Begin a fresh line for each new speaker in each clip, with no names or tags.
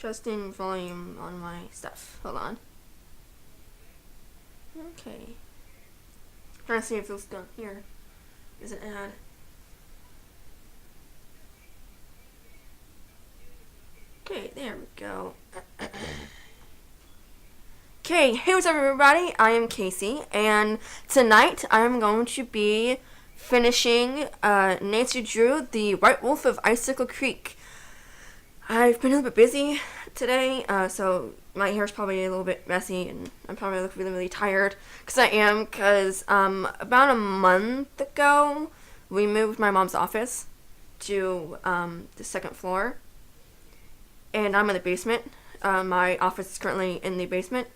Adjusting volume on my stuff. Hold on. Okay. Trying to see if it's done. Here is an ad. Okay, there we go. Okay, hey, what's up, everybody? I am Casey, and tonight I am going to be finishing Nancy Drew, The White Wolf of Icicle Creek. I've been a little bit busy today, so my hair's probably a little bit messy, and I'm probably look really, really tired, because about a month ago, we moved my mom's office to the second floor, and I'm in the basement. My office is currently in the basement,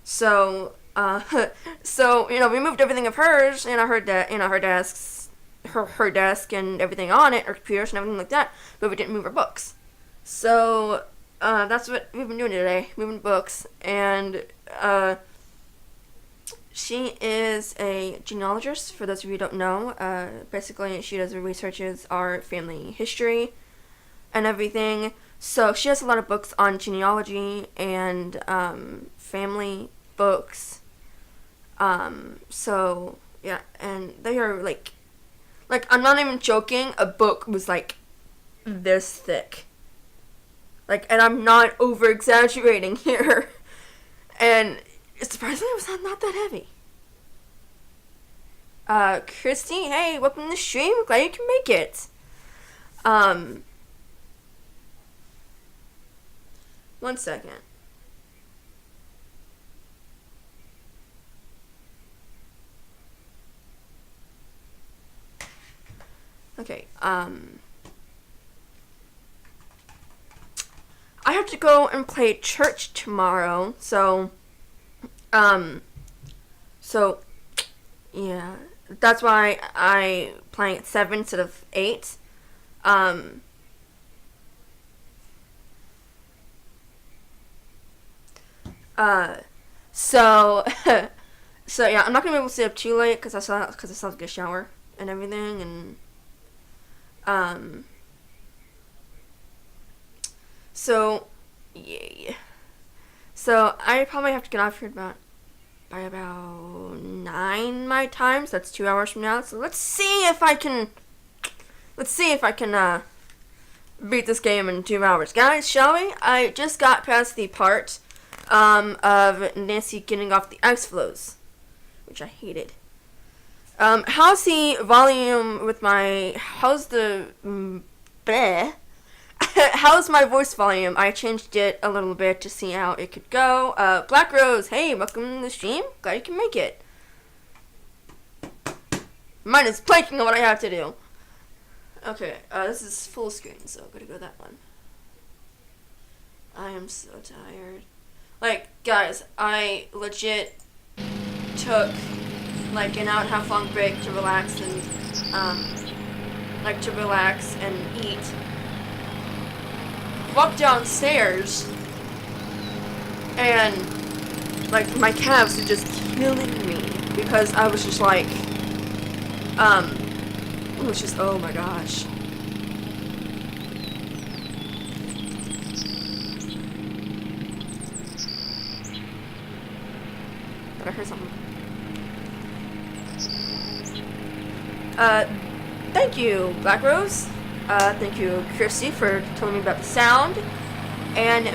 so we moved everything of hers, her desks, her desk and everything on it, her computers and everything like that, but we didn't move her books. So, that's what we've been doing today, moving books, and, she is a genealogist, for those of you who don't know. Basically, she does researches our family history and everything, so she has a lot of books on genealogy and, family books, so, yeah, and they are, like, I'm not even joking, a book was, this thick. And I'm not over-exaggerating here. And surprisingly, it was not that heavy. Christy, hey, welcome to the stream. Glad you can make it. One second. Okay, I have to go and play church tomorrow, so yeah, that's why I playing at 7 instead of 8, so, so yeah, I'm not gonna be able to stay up too late, because I still have to get a shower and everything, and, so, yeah. So, I probably have to get off here by about 9 my time, so that's 2 hours from now. So, let's see if I can beat this game in 2 hours. Guys, shall we? I just got past the part, of Nancy getting off the ice floes, which I hated. How's the volume with how's my voice volume? I changed it a little bit to see how it could go. Black Rose, hey, welcome to the stream. Glad you can make it. Mine is blanking on what I have to do. Okay, this is full screen, so I'm gonna go that one. I am so tired. Guys, I legit took, an hour-and-a-half long break to relax and, eat. Walked downstairs, and, my calves were just killing me, because I was just it was just, oh my gosh. But I heard something. Thank you, Black Rose. Thank you, Christy, for telling me about the sound. And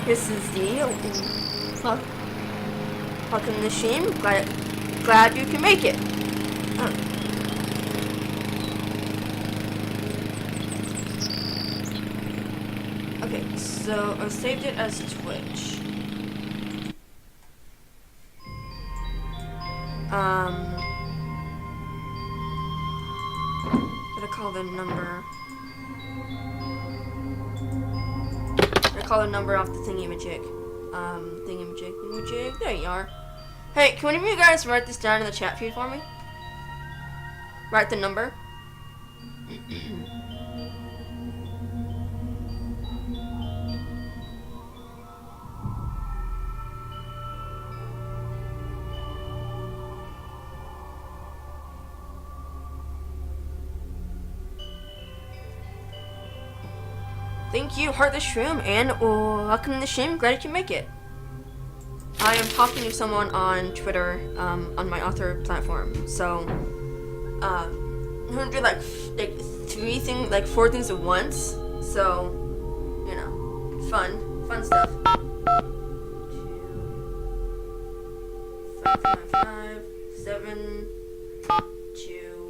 Mrs. D, welcome to the stream. Glad you can make it. Okay, so I saved it as Twitch. Gotta call the number. Call the number off the thingy-majig. Thingy-majig. There you are. Hey, can one of you guys write this down in the chat feed for me? Write the number. thank you, Heart the Shroom, and welcome to the stream. Glad you can make it. I am talking to someone on Twitter, on my author platform. So, I'm gonna do like four things at once. So, you know, fun stuff. 555 7 2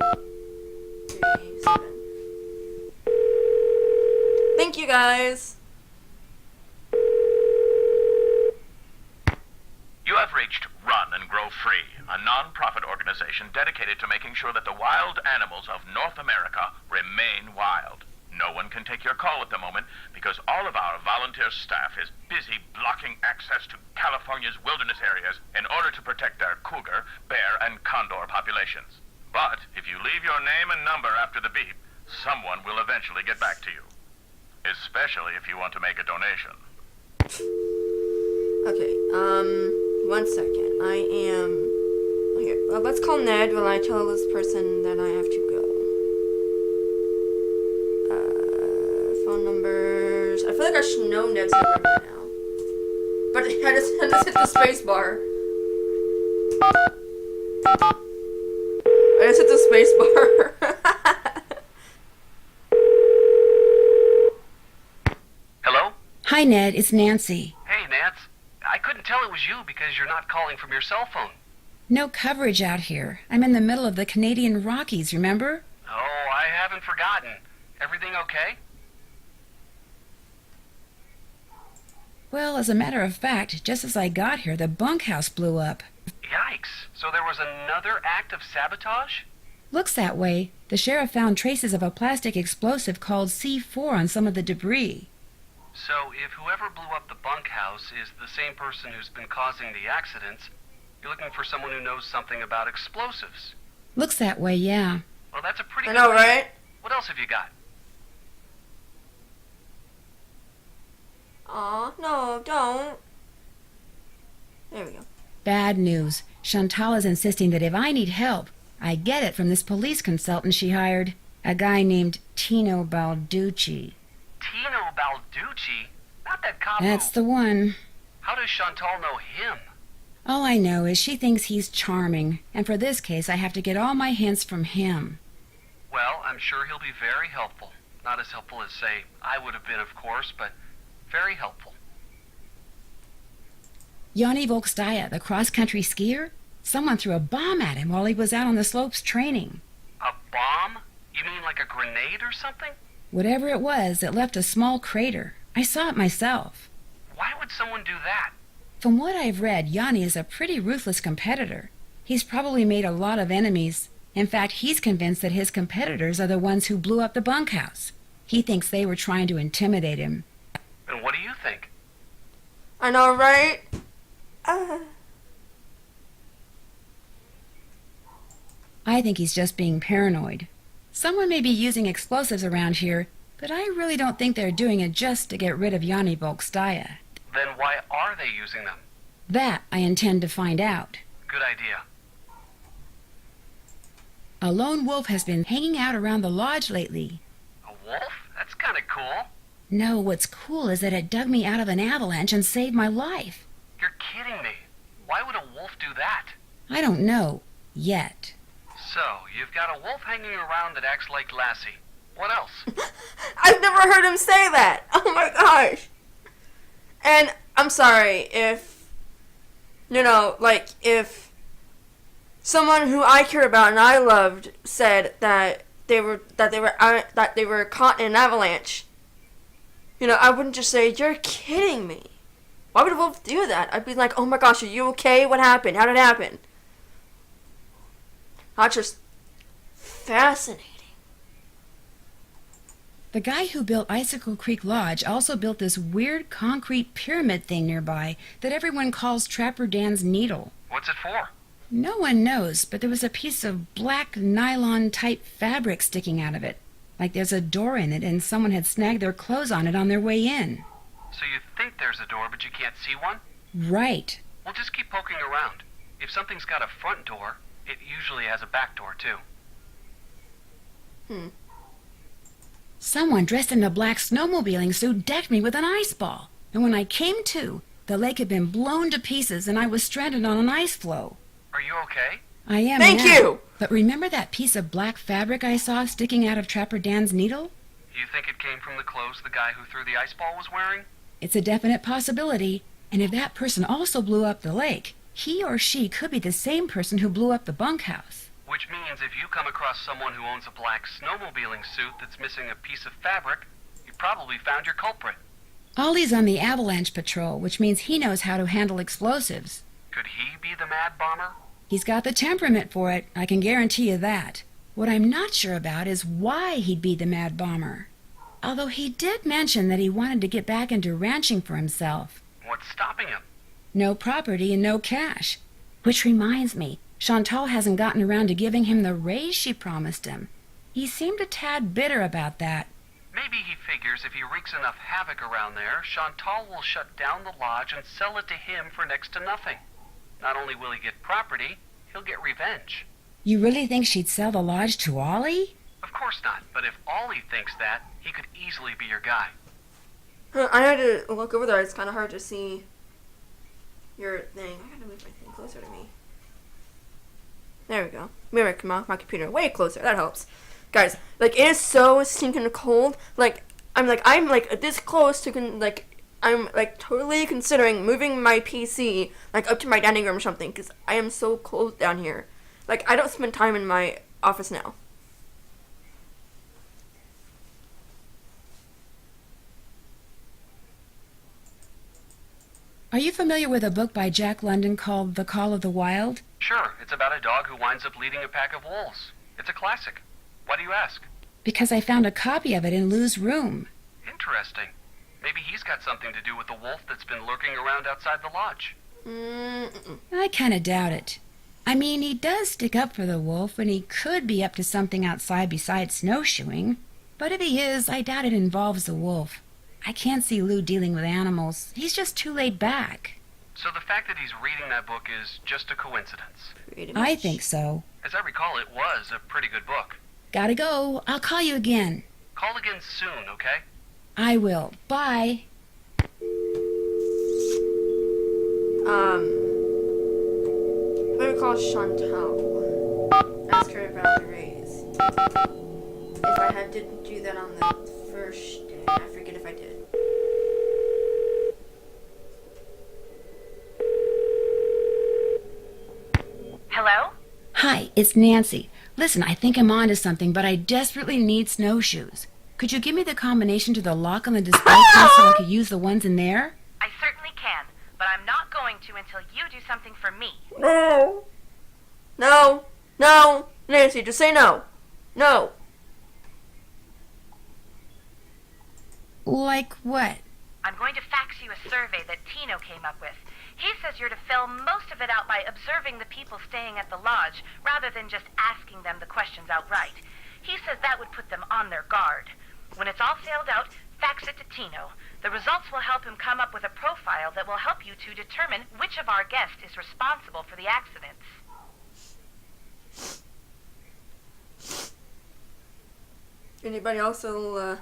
3 7. Thank you, guys.
You have reached Run and Grow Free, a non-profit organization dedicated to making sure that the wild animals of North America remain wild. No one can take your call at the moment because all of our volunteer staff is busy blocking access to California's wilderness areas in order to protect their cougar, bear, and condor populations. But if you leave your name and number after the beep, someone will eventually get back to you. Especially if you want to make a donation.
Okay, 1 second. I am... Okay, let's call Ned while I tell this person that I have to go. Phone numbers... I feel like I should know Ned's number by now. But I just hit the space bar. I just hit the space bar.
Hello?
Hi, Ned. It's Nancy.
Hey, Nance. I couldn't tell it was you because you're not calling from your cell phone.
No coverage out here. I'm in the middle of the Canadian Rockies, remember?
Oh, I haven't forgotten. Everything okay?
Well, as a matter of fact, just as I got here, the bunkhouse blew up.
Yikes. So there was another act of sabotage?
Looks that way. The sheriff found traces of a plastic explosive called C4 on some of the debris.
So if whoever blew up the bunkhouse is the same person who's been causing the accidents, you're looking for someone who knows something about explosives.
Looks that way, yeah.
Well, that's a pretty
I
good
know,
lead.
right?
What else have you got?
Aw, no, don't. There we go.
Bad news. Chantal is insisting that if I need help, I get it from this police consultant she hired. A guy named Tino Balducci.
Tino Balducci? Not that cop
That's
who...
the one.
How does Chantal know him?
All I know is she thinks he's charming, and for this case I have to get all my hints from him.
Well, I'm sure he'll be very helpful. Not as helpful as, say, I would have been, of course, but very helpful.
Yanni Volkstaya, the cross-country skier? Someone threw a bomb at him while he was out on the slopes training.
A bomb? You mean like a grenade or something?
Whatever it was, it left a small crater. I saw it myself.
Why would someone do that?
From what I've read, Yanni is a pretty ruthless competitor. He's probably made a lot of enemies. In fact, he's convinced that his competitors are the ones who blew up the bunkhouse. He thinks they were trying to intimidate him.
And what do you think?
I know, right?
I think he's just being paranoid. Someone may be using explosives around here, but I really don't think they're doing it just to get rid of Yanni Volkstaya.
Then why are they using them?
That I intend to find out.
Good idea.
A lone wolf has been hanging out around the lodge lately.
A wolf? That's kind of cool.
No, what's cool is that it dug me out of an avalanche and saved my life.
You're kidding me. Why would a wolf do that?
I don't know. Yet.
So, you've got a wolf hanging around that acts like Lassie. What else?
I've never heard him say that. Oh my gosh. And I'm sorry if, you know, like if someone who I care about and I loved said that they were caught in an avalanche. You know, I wouldn't just say, "You're kidding me." Why would a wolf do that? I'd be like, "Oh my gosh, are you okay? What happened? How did it happen?" Not just fascinating.
The guy who built Icicle Creek Lodge also built this weird concrete pyramid thing nearby that everyone calls Trapper Dan's Needle.
What's it for?
No one knows, but there was a piece of black nylon-type fabric sticking out of it. Like there's a door in it and someone had snagged their clothes on it on their way in.
So you think there's a door, but you can't see one?
Right.
Well, just keep poking around. If something's got a front door, it usually has a back door, too.
Someone dressed in a black snowmobiling suit decked me with an ice ball. And when I came to, the lake had been blown to pieces and I was stranded on an ice floe.
Are you okay?
I am
Thank
now.
you!
But remember that piece of black fabric I saw sticking out of Trapper Dan's needle?
You think it came from the clothes the guy who threw the ice ball was wearing?
It's a definite possibility. And if that person also blew up the lake, he or she could be the same person who blew up the bunkhouse.
Which means if you come across someone who owns a black snowmobiling suit that's missing a piece of fabric, you probably found your culprit.
Ollie's on the avalanche patrol, which means he knows how to handle explosives.
Could he be the mad bomber?
He's got the temperament for it, I can guarantee you that. What I'm not sure about is why he'd be the mad bomber. Although he did mention that he wanted to get back into ranching for himself.
What's stopping him?
No property and no cash. Which reminds me, Chantal hasn't gotten around to giving him the raise she promised him. He seemed a tad bitter about that.
Maybe he figures if he wreaks enough havoc around there, Chantal will shut down the lodge and sell it to him for next to nothing. Not only will he get property, he'll get revenge.
You really think she'd sell the lodge to Ollie?
Of course not, but if Ollie thinks that, he could easily be your guy.
I had to look over there. It's kind of hard to see your thing. I gotta move my thing closer to me. There we go. Maybe my computer way closer. That helps. Guys, like, it is so stinking cold. I'm this close to, I'm, totally considering moving my PC, up to my dining room or something, because I am so cold down here. I don't spend time in my office now.
Are you familiar with a book by Jack London called The Call of the Wild?
Sure, it's about a dog who winds up leading a pack of wolves. It's a classic. Why do you ask?
Because I found a copy of it in Lou's room.
Interesting. Maybe he's got something to do with the wolf that's been lurking around outside the lodge.
I kind of doubt it. I mean, he does stick up for the wolf, and he could be up to something outside besides snowshoeing. But if he is, I doubt it involves the wolf. I can't see Lou dealing with animals. He's just too laid back.
So the fact that he's reading that book is just a coincidence?
Pretty much.
I think so.
As I recall, it was a pretty good book.
Gotta go. I'll call you again.
Call again soon, okay?
I will. Bye.
I'm gonna call Chantal. Ask her about the raise. If I didn't do that on the first day, I forget if I did.
Hello?
Hi, it's Nancy. Listen, I think I'm onto something, but I desperately need snowshoes. Could you give me the combination to the lock on the display case so I could use the ones in there?
I certainly can, but I'm not going to until you do something for me.
No. No. No. Nancy, just say no. No.
Like what?
I'm going to fax you a survey that Tino came up with. He says you're to fill most of it out by observing the people staying at the lodge rather than just asking them the questions outright. He says that would put them on their guard. When it's all filled out, fax it to Tino. The results will help him come up with a profile that will help you to determine which of our guests is responsible for the accidents.
Anybody else will,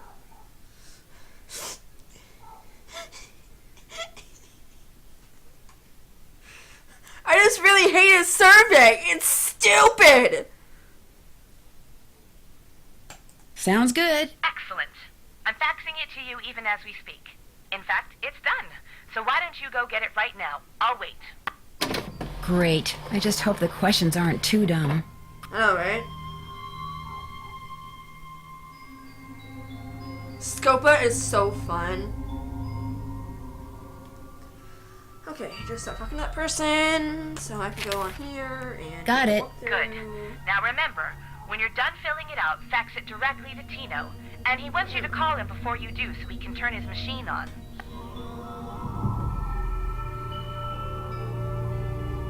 I just really hate his survey. It's stupid.
Sounds good.
Excellent. I'm faxing it to you even as we speak. In fact, it's done. So why don't you go get it right now? I'll wait.
Great. I just hope the questions aren't too dumb.
I know, right? Scopa is so fun. Okay, just stop talking to that person, so I can go on here and...
Got it.
Good. Now remember, when you're done filling it out, fax it directly to Tino. And he wants you to call him before you do so he can turn his machine on.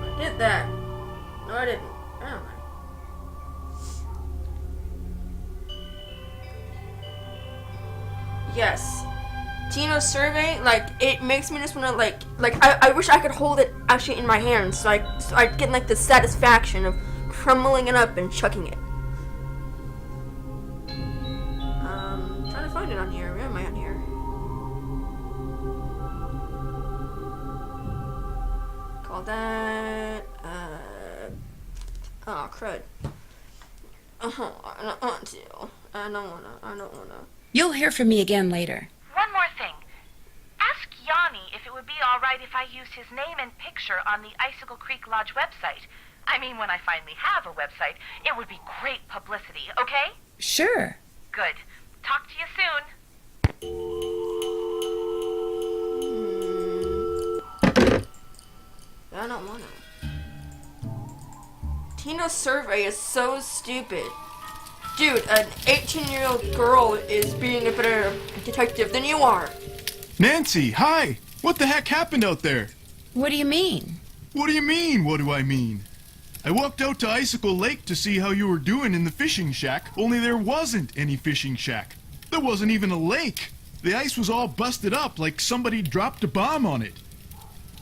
I did that. No, I didn't. Oh, yes. Tino's survey, it makes me just want to, I wish I could hold it actually in my hands so I'd get, the satisfaction of crumbling it up and chucking it. Trying to all that. Oh, crud. I don't want to. I don't wanna.
You'll hear from me again later.
One more thing. Ask Yanni if it would be all right if I used his name and picture on the Icicle Creek Lodge website. I mean, when I finally have a website, it would be great publicity, okay?
Sure.
Good. Talk to you soon.
I don't wanna. Tina's survey is so stupid. Dude, an 18-year-old girl is being a better detective than you are.
Nancy, hi! What the heck happened out there?
What do you mean?
What do you mean, what do I mean? I walked out to Icicle Lake to see how you were doing in the fishing shack, only there wasn't any fishing shack. There wasn't even a lake. The ice was all busted up like somebody dropped a bomb on it.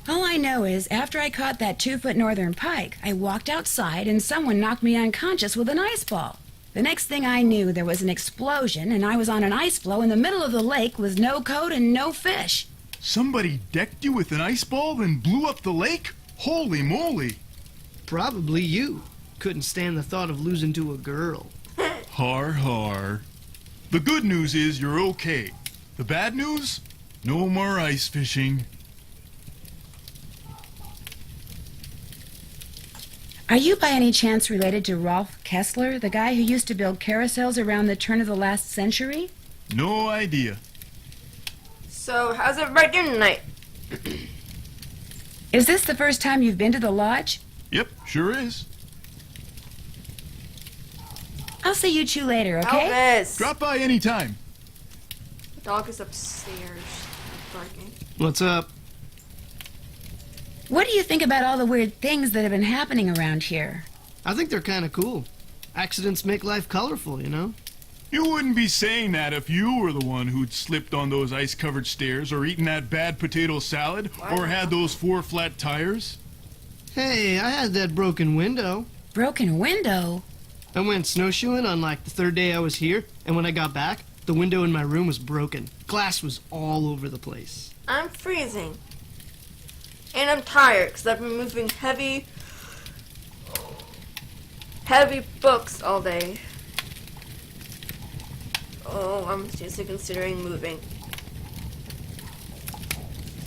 All I know is after I caught that 2-foot northern pike, I walked outside and someone knocked me unconscious with an ice ball. The next thing I knew, there was an explosion and I was on an ice floe in the middle of the lake with no coat and no fish.
Somebody decked you with an ice ball, then blew up the lake? Holy moly!
Probably you. Couldn't stand the thought of losing to a girl.
Har har. The good news is you're okay. The bad news? No more ice fishing.
Are you by any chance related to Rolf Kessler, the guy who used to build carousels around the turn of the last century?
No idea.
So, how's everybody doing tonight?
Is this the first time you've been to the lodge?
Yep, sure is.
I'll see you two later, okay?
Elvis!
Drop by anytime.
The dog is upstairs. Barking.
What's up?
What do you think about all the weird things that have been happening around here?
I think they're kind of cool. Accidents make life colorful, you know?
You wouldn't be saying that if you were the one who'd slipped on those ice-covered stairs or eaten that bad potato salad or had those 4 flat tires.
Hey, I had that broken window.
Broken window?
I went snowshoeing on like the 3rd day I was here, and when I got back, the window in my room was broken. Glass was all over the place.
I'm freezing. And I'm tired because I've been moving heavy books all day. Oh, I'm seriously considering moving.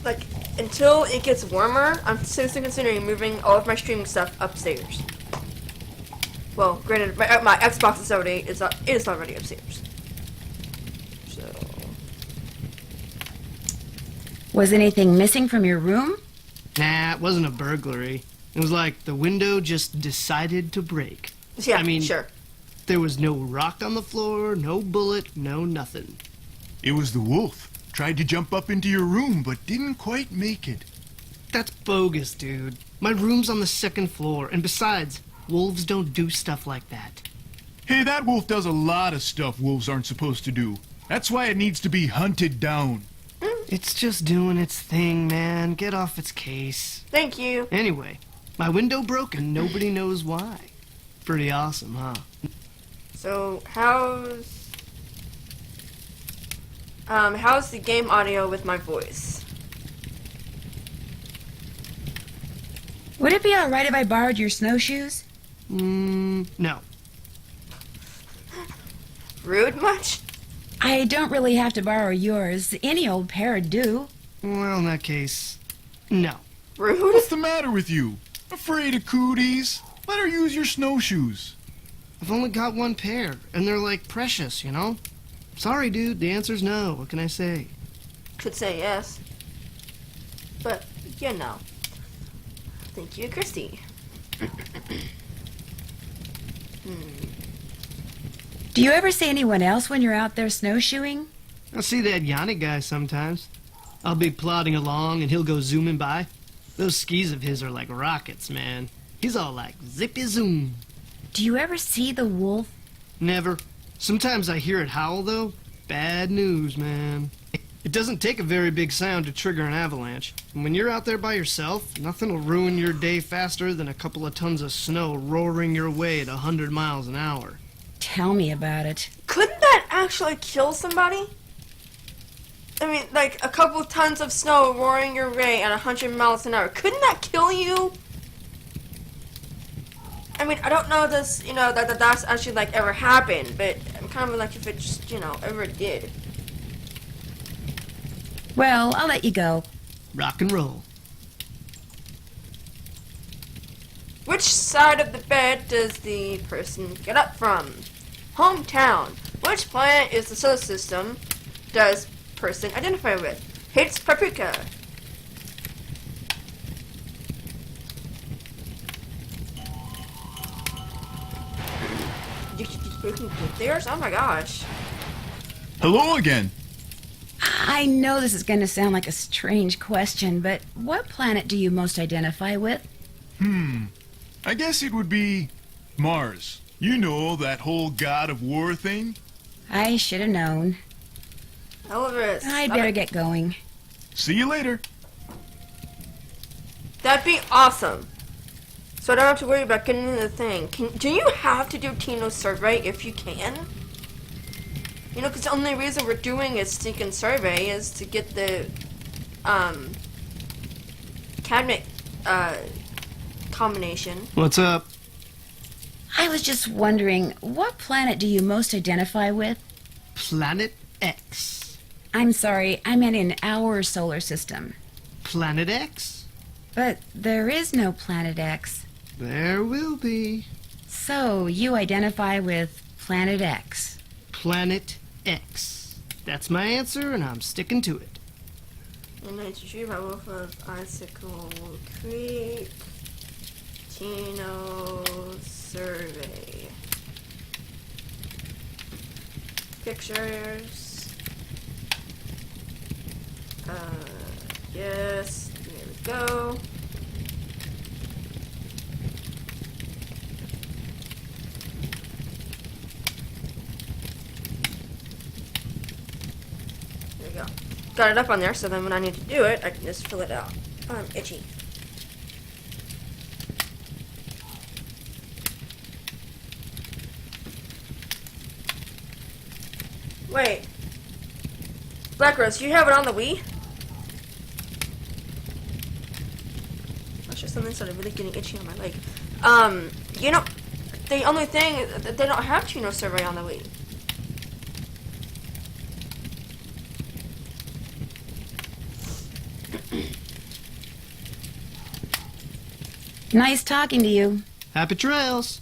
Like, until it gets warmer, I'm seriously considering moving all of my streaming stuff upstairs. Well, granted, my Xbox is already upstairs. So,
Was anything missing from your room?
Nah, it wasn't a burglary. It was like the window just decided to break.
yeah,
I mean,
sure.
There was no rock on the floor, no bullet, no nothing.
It was the wolf. Tried to jump up into your room, but didn't quite make it.
That's bogus, dude. My room's on the 2nd floor, and besides, wolves don't do stuff like that.
Hey, that wolf does a lot of stuff wolves aren't supposed to do. That's why it needs to be hunted down.
It's just doing its thing, man. Get off its case.
Thank you.
Anyway, my window broke and nobody knows why. Pretty awesome, huh?
So, how's the game audio with my voice?
Would it be all right if I borrowed your snowshoes?
No.
Rude much?
I don't really have to borrow yours. Any old pair would do.
Well, in that case, no.
Rude?
What's the matter with you? Afraid of cooties? Let her use your snowshoes.
I've only got 1 pair, and they're like precious, you know? Sorry, dude, the answer's no. What can I say?
Could say yes. But, you know. Thank you, Christy.
Do you ever see anyone else when you're out there snowshoeing?
I see that Yanni guy sometimes. I'll be plodding along, and he'll go zooming by. Those skis of his are like rockets, man. He's all like zippy zoom.
Do you ever see the wolf?
Never. Sometimes I hear it howl, though. Bad news, man. It doesn't take a very big sound to trigger an avalanche. And when you're out there by yourself, nothing will ruin your day faster than a couple of tons of snow roaring your way at 100 miles an hour.
Tell me about it.
Couldn't that actually kill somebody? I mean, like, a couple tons of snow roaring your way at 100 miles an hour. Couldn't that kill you? I mean, I don't know this, that's actually, like, ever happened, but I'm kind of like if it just, ever did.
Well, I'll let you go.
Rock and roll.
Which side of the bed does the person get up from? Hometown. Which planet is the solar system does person identify with? Hates paprika. You can get theirs? Oh my gosh.
Hello again.
I know this is going to sound like a strange question, but what planet do you most identify with?
I guess it would be Mars. You know, that whole god of war thing?
I should have known.
Elvis.
I'd better get going.
See you later.
That'd be awesome. So I don't have to worry about getting into the thing. Do you have to do Tino's survey if you can? Because the only reason we're doing a stinking survey is to get the, cabinet, combination.
What's up?
I was just wondering, what planet do you most identify with?
Planet X.
I'm sorry, I meant in our solar system.
Planet X?
But there is no Planet X.
There will be.
So, you identify with Planet X.
Planet X. That's my answer, and I'm sticking to it.
And it's true by Wolf of Icicle Creek. Tino survey. Pictures. Yes. There we go. There we go. Got it up on there, so then when I need to do it, I can just fill it out. I'm itchy. Wait. Black Rose, you have it on the Wii? Gosh, something started really getting itchy on my leg. The only thing, they don't have Tino Survey on the Wii.
Nice talking to you.
Happy trails.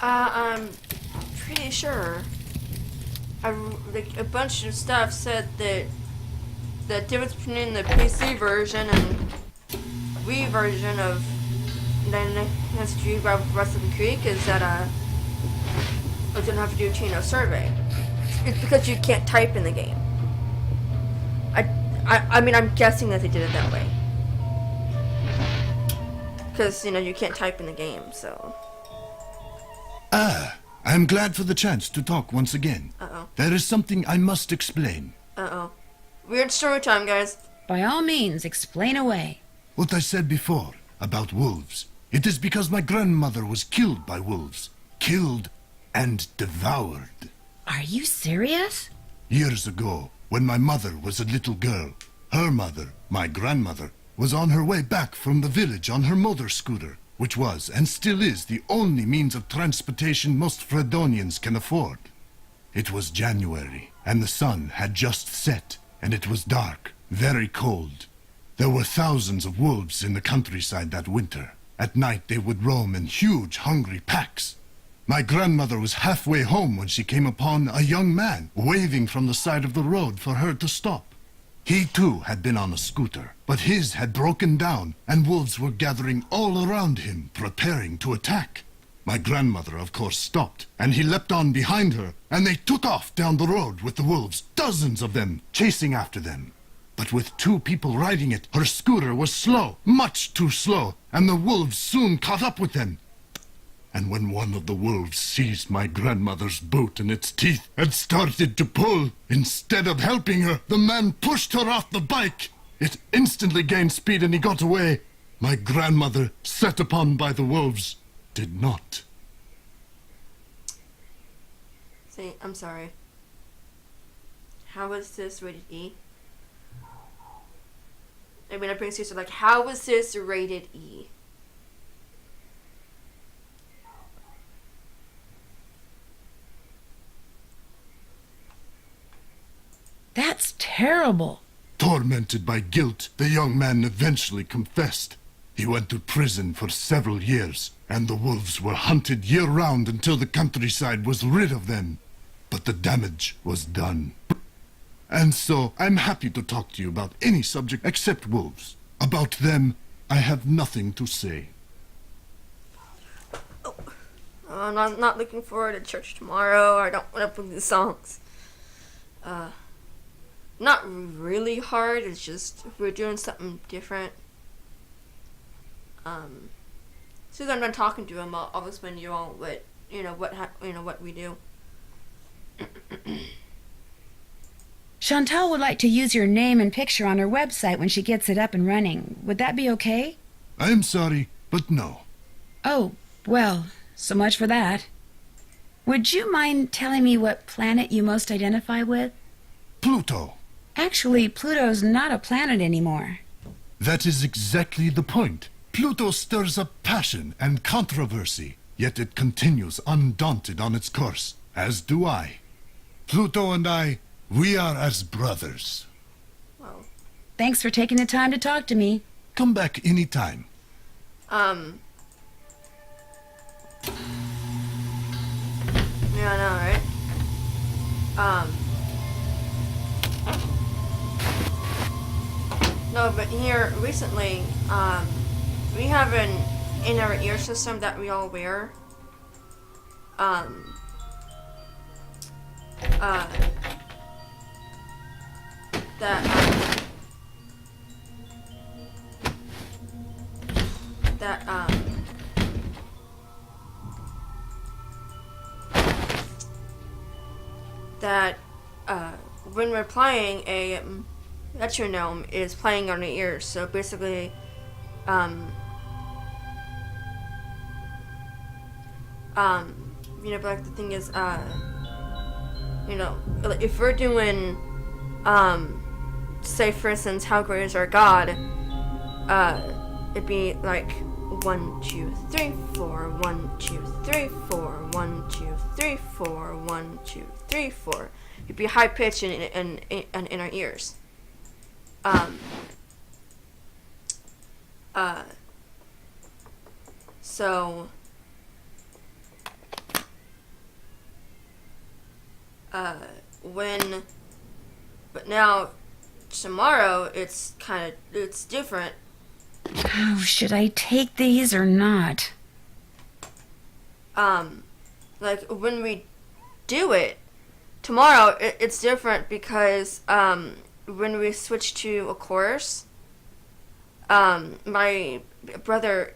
I'm pretty sure. A bunch of stuff said that the difference between the PC version and Wii version of Nancy Drew by Wrestling Creek is that I don't have to do a Tino survey. It's because you can't type in the game. I mean, I'm guessing that they did it that way. Because, you can't type in the game, so.
I'm glad for the chance to talk once again.
Uh-oh.
There is something I must explain.
Uh-oh. Weird story time, guys.
By all means, explain away.
What I said before about wolves. It is because my grandmother was killed by wolves. Killed and devoured.
Are you serious?
Years ago, when my mother was a little girl, her mother, my grandmother, was on her way back from the village on her motor scooter, which was and still is the only means of transportation most Fredonians can afford. It was January, and the sun had just set, and it was dark, very cold. There were thousands of wolves in the countryside that winter. At night they would roam in huge, hungry packs. My grandmother was halfway home when she came upon a young man waving from the side of the road for her to stop. He too had been on a scooter, but his had broken down, and wolves were gathering all around him, preparing to attack. My grandmother, of course, stopped, and he leapt on behind her, and they took off down the road with the wolves, dozens of them, chasing after them. But with two people riding it, her scooter was slow, much too slow, and the wolves soon caught up with them. And when one of the wolves seized my grandmother's boot in its teeth and started to pull, instead of helping her, the man pushed her off the bike. It instantly gained speed and he got away. My grandmother, set upon by the wolves, did not.
See, I'm sorry. how is this rated E? I mean, I bring seriously, like, how is this rated E?
That's terrible.
Tormented by guilt, the young man eventually confessed. He went to prison for several years, and the wolves were hunted year-round until the countryside was rid of them. But the damage was done. And so, I'm happy to talk to you about any subject except wolves. About them, I have nothing to say.
I'm not looking forward to church tomorrow. I don't want to play the songs. Not really hard. It's just we're doing something different. As soon as I'm done talking to him, I'll explain to you all what what we do.
Chantal would like to use your name and picture on her website when she gets it up and running. Would that be okay?
I'm sorry, but no.
Oh, well, so much for that. Would you mind telling me what planet you most identify with?
Pluto.
Actually, Pluto's not a planet anymore.
That is exactly the point. Pluto stirs up passion and controversy, yet it continues undaunted on its course, as do I. Pluto and I, we are as brothers.
Wow.
Thanks for taking the time to talk to me.
Come back anytime.
Yeah, I know, right? No, but here, recently, we have an in our ear system that we all wear. When we're playing, a metronome is playing on the ears. So basically, but like the thing is, if we're doing, say for instance, how great is our God, it'd be like 1, 2, 3, 4, 1, 2, 3, 4, 1, 2, 3, 4, 1, 2, 3, 4. It'd be high pitched in our ears. So but now tomorrow it's different.
Oh, should I take these or not?
Like when we do it tomorrow, it's different because when we switch to a chorus, my brother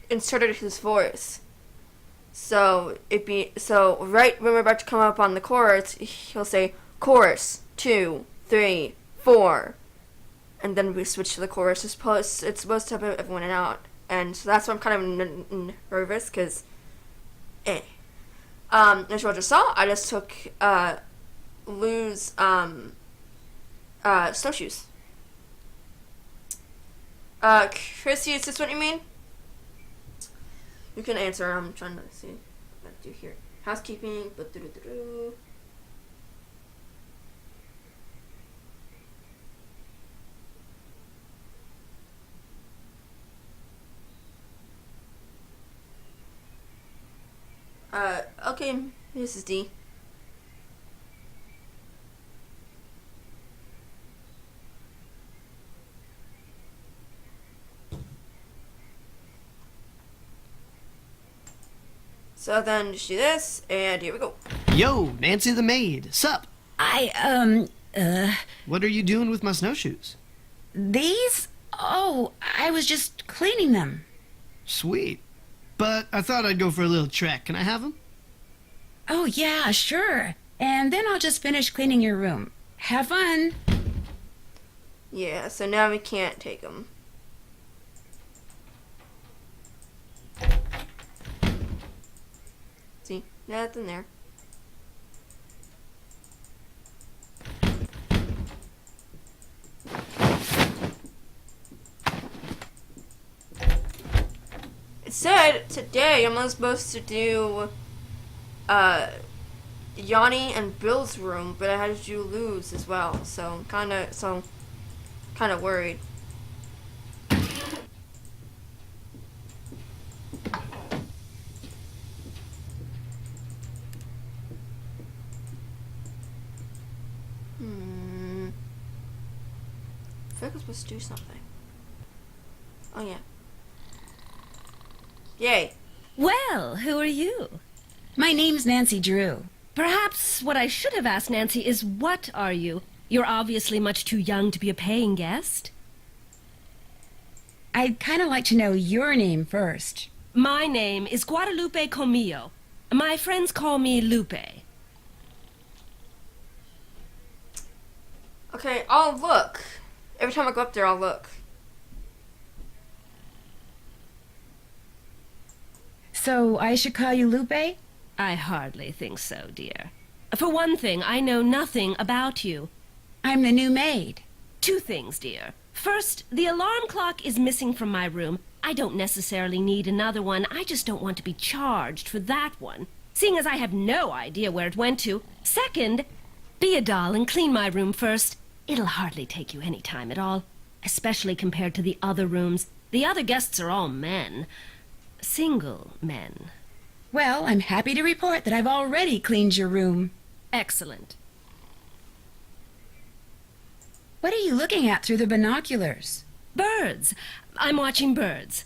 inserted his voice. So right when we're about to come up on the chorus, he'll say chorus 2, 3, 4, and then we switch to the chorus. It's supposed to have everyone out, and so that's why I'm kind of nervous because, as you all just saw, I just took Lou's snowshoes. Chrissy, is this what you mean? You can answer. I'm trying to see what I do here. Housekeeping. Okay, this is D. So then just do this, and here we go.
Yo, Nancy the maid, sup? What are you doing with my snowshoes?
These? Oh, I was just cleaning them.
Sweet. But I thought I'd go for a little trek. Can I have them?
Oh, yeah, sure. And then I'll just finish cleaning your room. Have fun.
Yeah, so now we can't take them. See? Nothing there. It said today I'm not supposed to do Yanni and Bill's room, but I had to do Lou's as well, so I'm kinda worried. I feel like I'm supposed to do something. Oh yeah. Yay.
Well, who are you?
My name's Nancy Drew.
Perhaps what I should have asked Nancy is, what are you? You're obviously much too young to be a paying guest.
I'd kind of like to know your name first.
My name is Guadalupe Comillo. My friends call me Lupe.
Okay, I'll look. Every time I go up there, I'll look.
So I should call you Lupe?
I hardly think so, dear. For one thing, I know nothing about you.
I'm the new maid.
2 things, dear. First, the alarm clock is missing from my room. I don't necessarily need another one. I just don't want to be charged for that one, seeing as I have no idea where it went to. Second, be a doll and clean my room first. It'll hardly take you any time at all, especially compared to the other rooms. The other guests are all men. Single men.
Well, I'm happy to report that I've already cleaned your room.
Excellent.
What are you looking at through the binoculars?
Birds. I'm watching birds.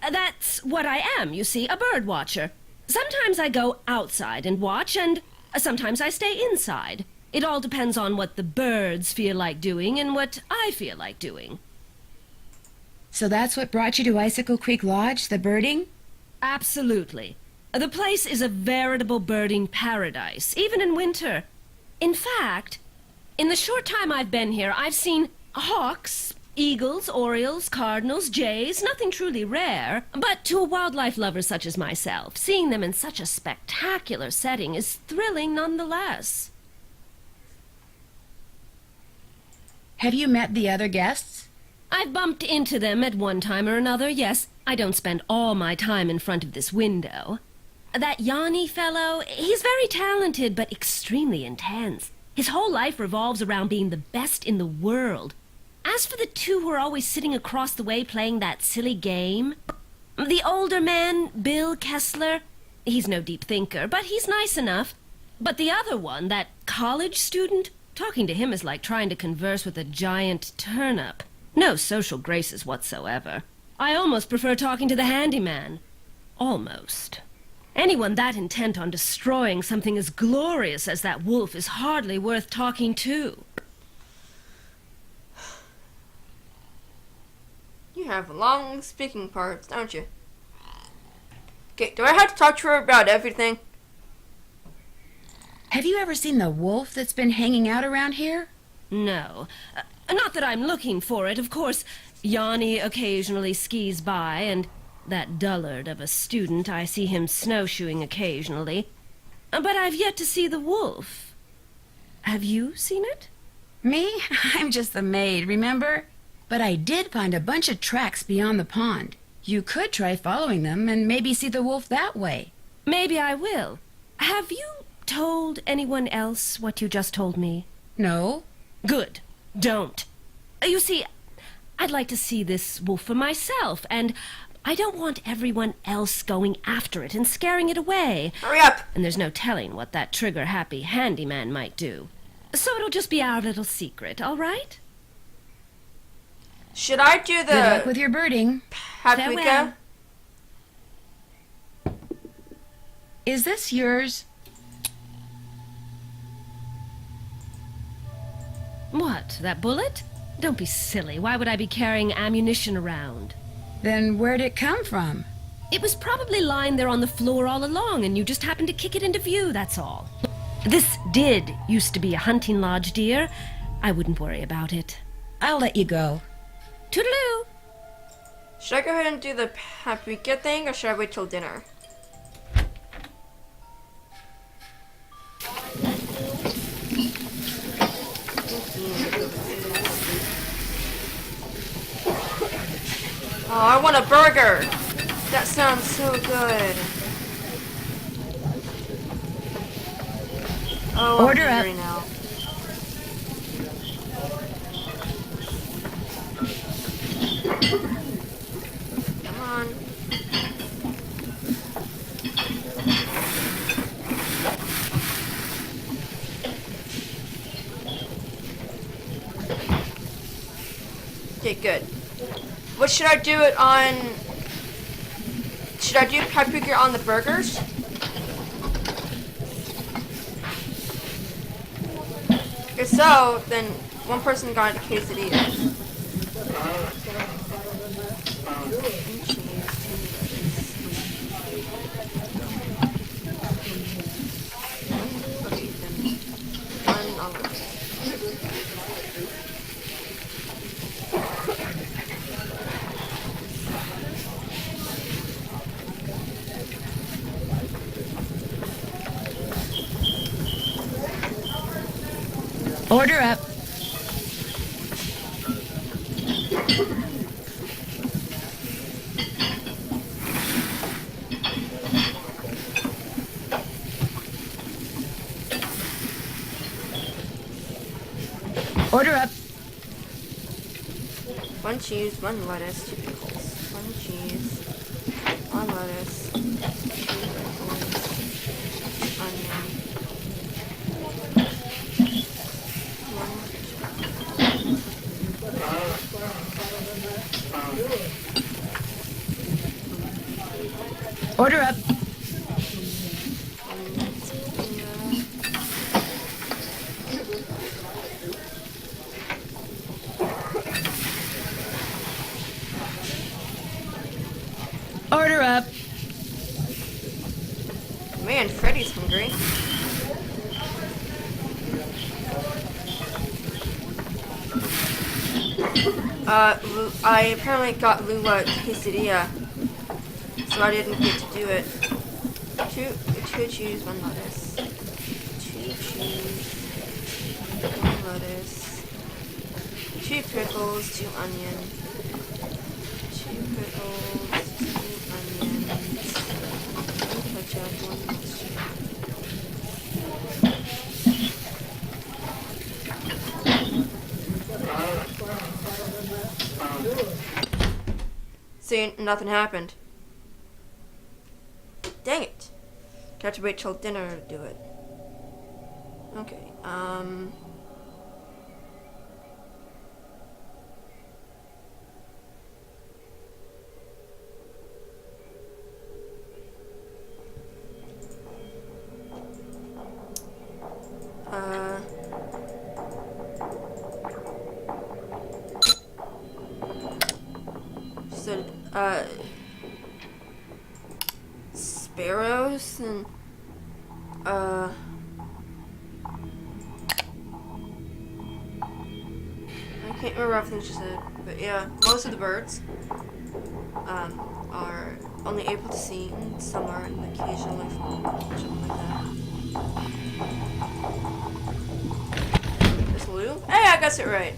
That's what I am, you see, a bird watcher. Sometimes I go outside and watch, and sometimes I stay inside. It all depends on what the birds feel like doing and what I feel like doing.
So that's what brought you to Icicle Creek Lodge, the birding?
Absolutely. The place is a veritable birding paradise, even in winter. In fact, in the short time I've been here, I've seen hawks, eagles, orioles, cardinals, jays, nothing truly rare. But to a wildlife lover such as myself, seeing them in such a spectacular setting is thrilling nonetheless.
Have you met the other guests?
I've bumped into them at one time or another, yes. I don't spend all my time in front of this window. That Yanni fellow, he's very talented, but extremely intense. His whole life revolves around being the best in the world. As for the 2 who are always sitting across the way playing that silly game, the older man, Bill Kessler, he's no deep thinker, but he's nice enough. But the other one, that college student, talking to him is like trying to converse with a giant turnip. No social graces whatsoever. I almost prefer talking to the handyman. Almost. Anyone that intent on destroying something as glorious as that wolf is hardly worth talking to.
You have long speaking parts, don't you? Okay, do I have to talk to her about everything?
Have you ever seen the wolf that's been hanging out around here?
No. Not that I'm looking for it, of course. Yanni occasionally skis by, and that dullard of a student, I see him snowshoeing occasionally. But I've yet to see the wolf. Have you seen it?
Me? I'm just the maid, remember? But I did find a bunch of tracks beyond the pond. You could try following them and maybe see the wolf that way.
Maybe I will. Have you told anyone else what you just told me?
No.
Good. Don't. You see, I'd like to see this wolf for myself, and I don't want everyone else going after it and scaring it away.
Hurry up!
And there's no telling what that trigger-happy handyman might do. So it'll just be our little secret, all right?
Should I do the
Good luck with your birding.
paprika?
Farewell.
Is this yours?
What, that bullet? Don't be silly. Why would I be carrying ammunition around?
Then where'd it come from?
It was probably lying there on the floor all along, and you just happened to kick it into view, that's all. This did used to be a hunting lodge, dear. I wouldn't worry about it.
I'll let you go.
Toodaloo!
Should I go ahead and do the paprika thing, or should I wait till dinner? Oh, I want a burger! That sounds so good. Oh,
Order
I'm
up.
hungry now. Come on. Okay, good. What should I do it on? Should I do paprika on the burgers? If so, then one person got a quesadilla.
Order up. Order up.
One cheese, one lettuce, 2 pickles. One cheese, one lettuce, 2 pickles, onion.
Order up. Order up.
Man, Freddy's hungry. I apparently got Lua quesadilla, so I didn't get to do it. Two cheese, one lettuce. 2 cheese, 1 lettuce. 2 pickles, 2 onion. 2 pickles, 2 onions. 1 ketchup, 1 mustard. See, nothing happened. Dang it. Got to wait till dinner to do it. Okay, so, sparrows and, I can't remember everything she said, but yeah, most of the birds, are only able to see in summer and occasionally fall, something like that. Is Lou? Hey, I got it right.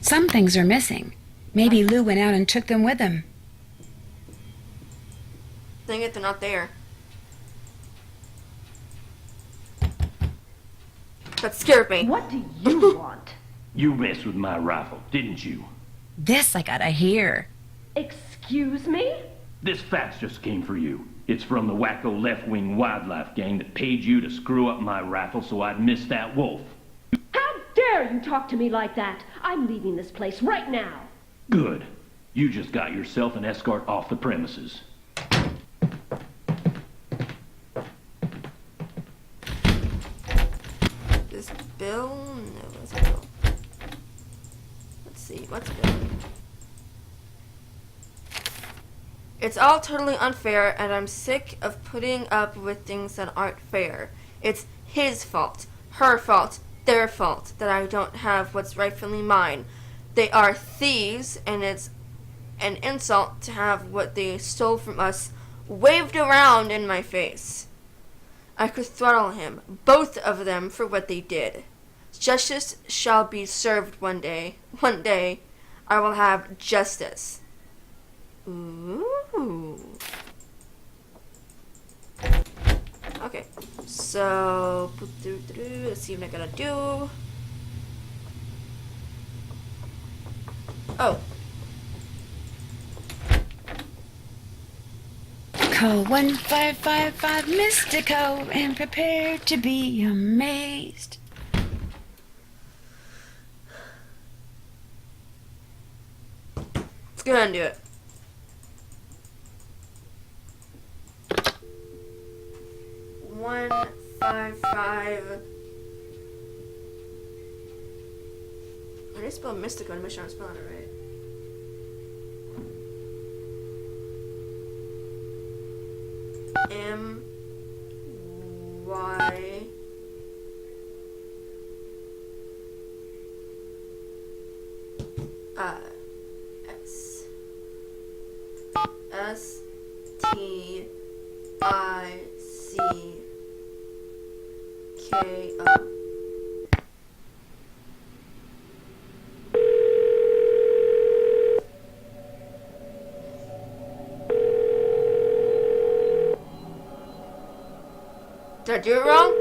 Some things are missing. Maybe Lou went out and took them with him.
Dang it, they're not there. That scared me.
What do you want?
You messed with my rifle, didn't you?
This I gotta hear.
Excuse me?
This fax just came for you. It's from the wacko left-wing wildlife gang that paid you to screw up my rifle so I'd miss that wolf.
How dare you talk to me like that? I'm leaving this place right now.
Good. You just got yourself an escort off the premises.
Is Bill? No, it's Bill. Let's see, what's Bill? It's all totally unfair, and I'm sick of putting up with things that aren't fair. It's his fault, her fault, their fault that I don't have what's rightfully mine. They are thieves, and it's an insult to have what they stole from us waved around in my face. I could throttle him, both of them, for what they did. Justice shall be served one day. One day, I will have justice. Ooh. Okay. So, let's see what I gotta do. Oh.
Call 1555 Mystico and prepare to be amazed.
Let's go ahead and do it. One, 5, 5. I did spell Mystico to make sure I'm spelling it right. M Y S S T I C K O. Did I do it wrong?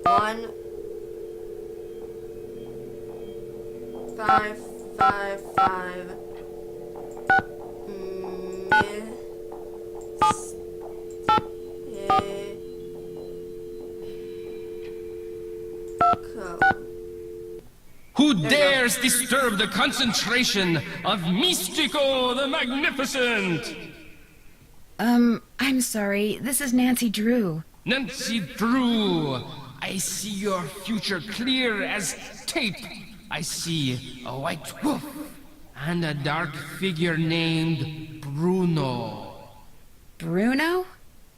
One, 5, 5, 5.
Who dares disturb the concentration of Mystico the Magnificent?
I'm sorry. This is Nancy Drew.
Nancy Drew, I see your future clear as tape. I see a white wolf and a dark figure named Bruno.
Bruno?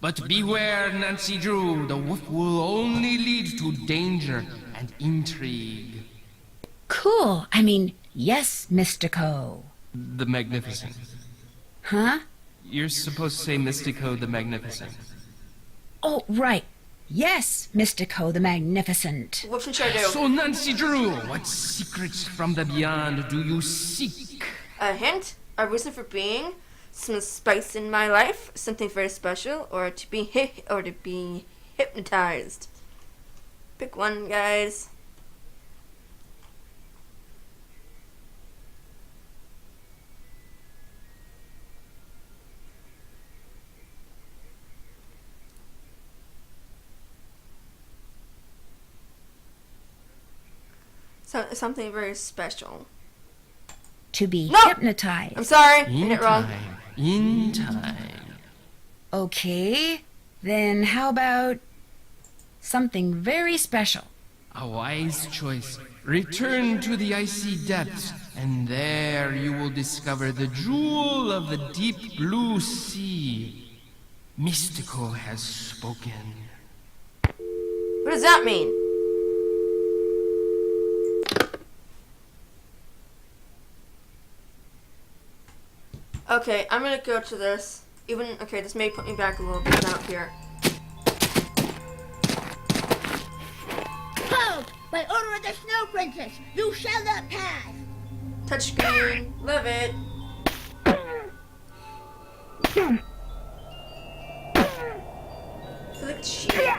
But beware, Nancy Drew, the wolf will only lead to danger and intrigue.
Cool. I mean, yes, Mystico.
The Magnificent.
Huh?
You're supposed to say Mystico the Magnificent.
Oh, right. Yes, Mystico the Magnificent.
What should I do?
So, Nancy Drew, what secrets from the beyond do you seek?
A hint? A reason for being? Some spice in my life? Something very special? Or to be hypnotized? Pick one, guys. So, something very special.
To be
No!
hypnotized.
I'm sorry, I
In
did it wrong.
time, in time.
Okay. Then how about something very special?
A wise choice. Return to the icy depths, and there you will discover the jewel of the deep blue sea. Mystico has spoken.
What does that mean? Okay, I'm gonna go to this. Okay, this may put me back a little bit out here.
Hold! By order of the Snow Princess, you shall not pass!
Touchscreen, love it. Flick shit.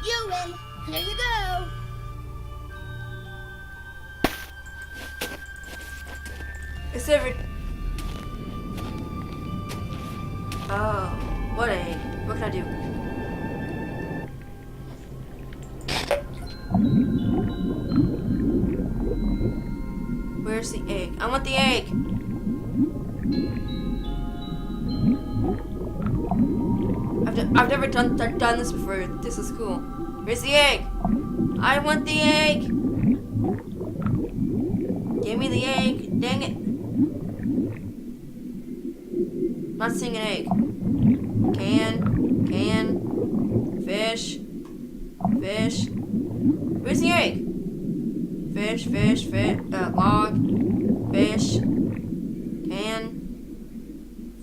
You win! Here you go!
It's every. Oh, what egg? What can I do? Where's the egg? I want the egg! I've never done this before. This is cool. Where's the egg? I want the egg! Give me the egg. Dang it. Not seeing an egg. Can. Fish. Where's the egg? Fish. Log. Fish. Can.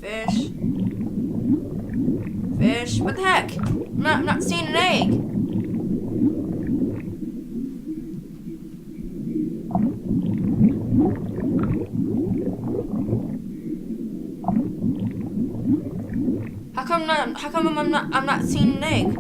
Fish. What the heck? I'm not seeing an egg. How come I'm not seeing an egg?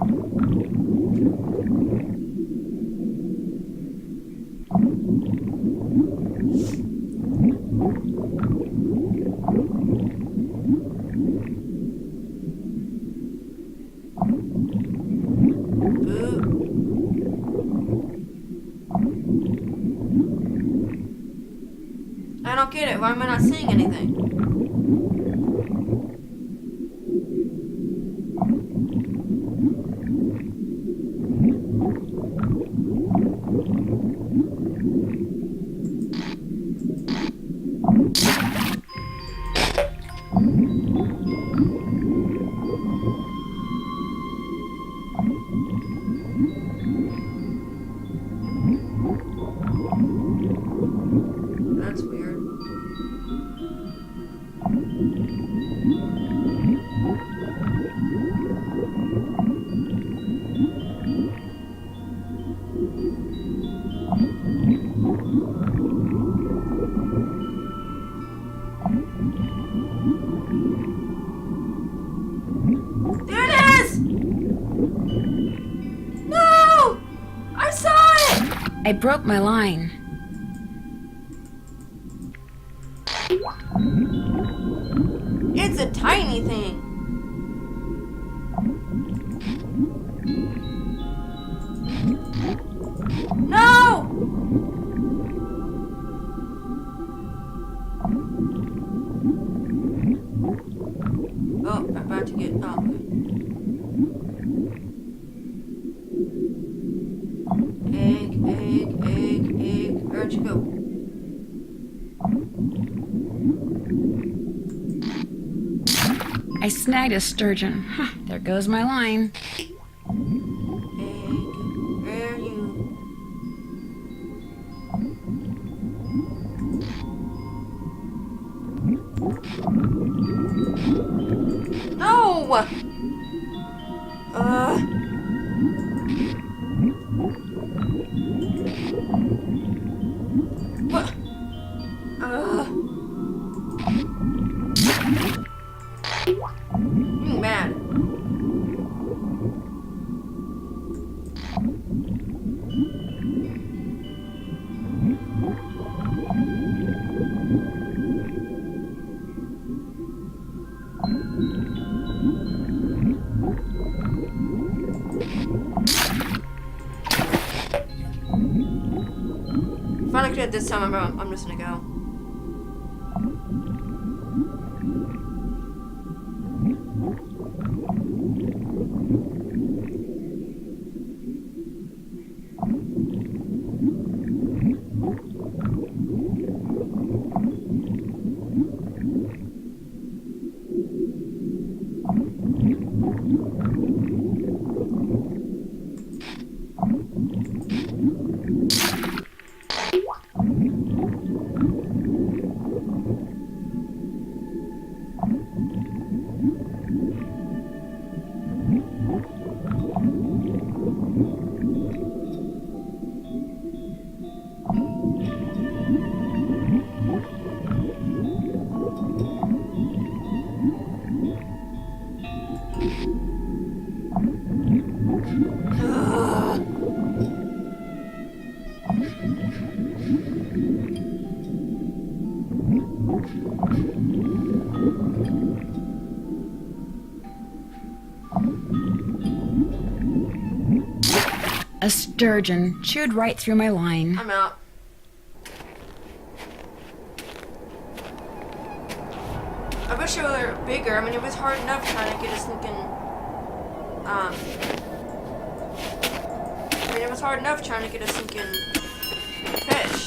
I don't get it. Why am I not seeing anything? That's weird. There it is! No! I saw it!
I broke my line.
It's a tiny thing. No! Oh, I'm about to get. Oh, okay. Egg. Where'd you go?
I snagged a sturgeon. Huh, there goes my line.
Egg, where are you? No! What? I'm mad. If I could this time, I'm just gonna go.
A sturgeon chewed right through my line.
I'm out. I wish it were bigger. I mean, it was hard enough trying to get a stinking, it was hard enough trying to get a stinking fish.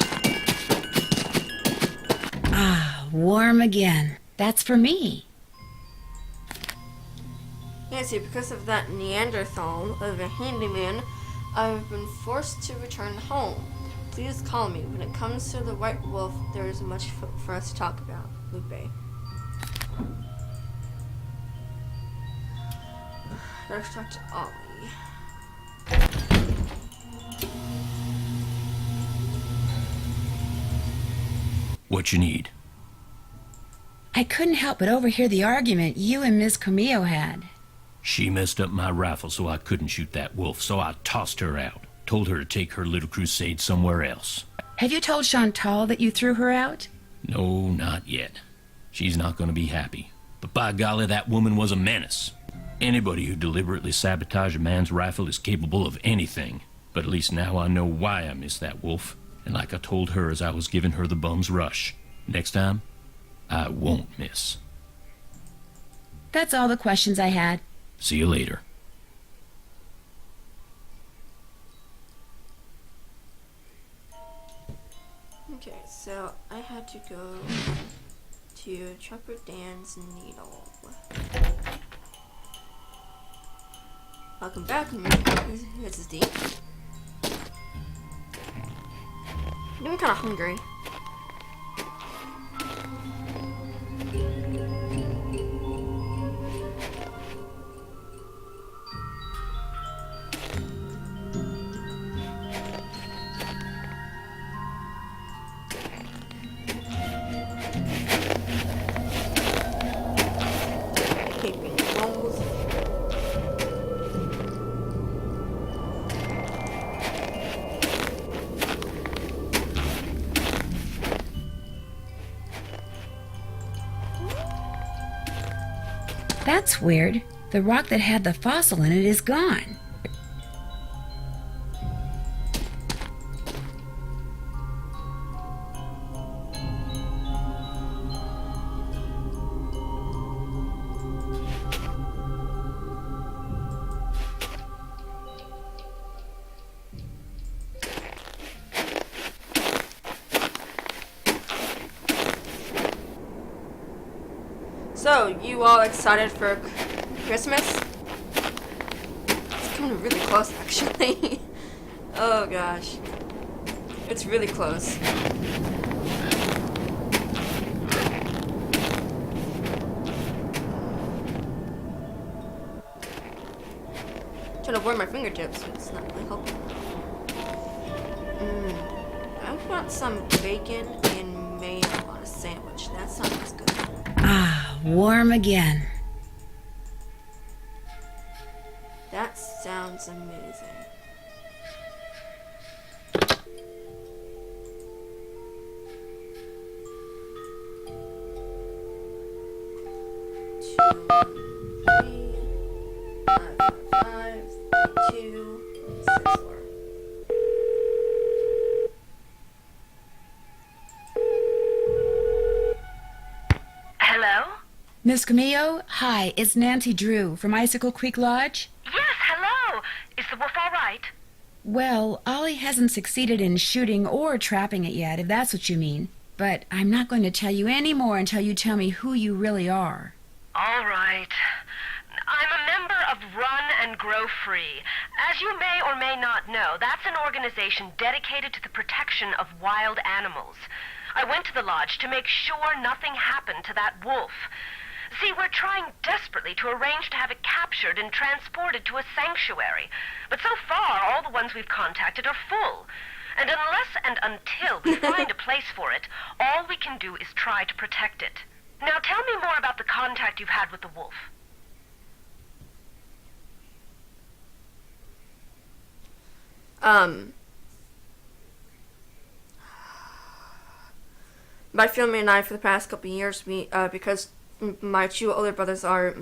Ah, warm again. That's for me.
Nancy, because of that Neanderthal of a handyman, I've been forced to return home. Please call me. When it comes to the White Wolf, there is much for us to talk about. Lupe. Let's talk to Ollie.
What you need?
I couldn't help but overhear the argument you and Ms. Camillo had.
She messed up my rifle so I couldn't shoot that wolf, so I tossed her out. Told her to take her little crusade somewhere else.
Have you told Chantal that you threw her out?
No, not yet. She's not going to be happy. But by golly, that woman was a menace. Anybody who deliberately sabotaged a man's rifle is capable of anything. But at least now I know why I missed that wolf. And like I told her as I was giving her the bum's rush, next time, I won't miss.
That's all the questions I had.
See you later.
Okay, so I had to go to Trapper Dan's Needle. Welcome back. This is Dee. I'm kind of hungry.
That's weird. The rock that had the fossil in it is gone.
So, you all excited for Christmas? It's coming really close, actually. Oh gosh. It's really close. Trying to avoid my fingertips, but it's not really helping. I want some bacon and mayo on a sandwich. That sounds good.
Ah, warm again.
That sounds amazing.
Miss Camillo, hi, it's Nancy Drew from Icicle Creek Lodge.
Yes, hello. Is the wolf all right?
Well, Ollie hasn't succeeded in shooting or trapping it yet, if that's what you mean. But I'm not going to tell you any more until you tell me who you really are.
All right. I'm a member of Run and Grow Free. As you may or may not know, that's an organization dedicated to the protection of wild animals. I went to the lodge to make sure nothing happened to that wolf. See, we're trying desperately to arrange to have it captured and transported to a sanctuary. But so far, all the ones we've contacted are full. And unless and until we find a place for it, all we can do is try to protect it. Now tell me more about the contact you've had with the wolf.
My family and I, for the past couple of years, because my two older brothers are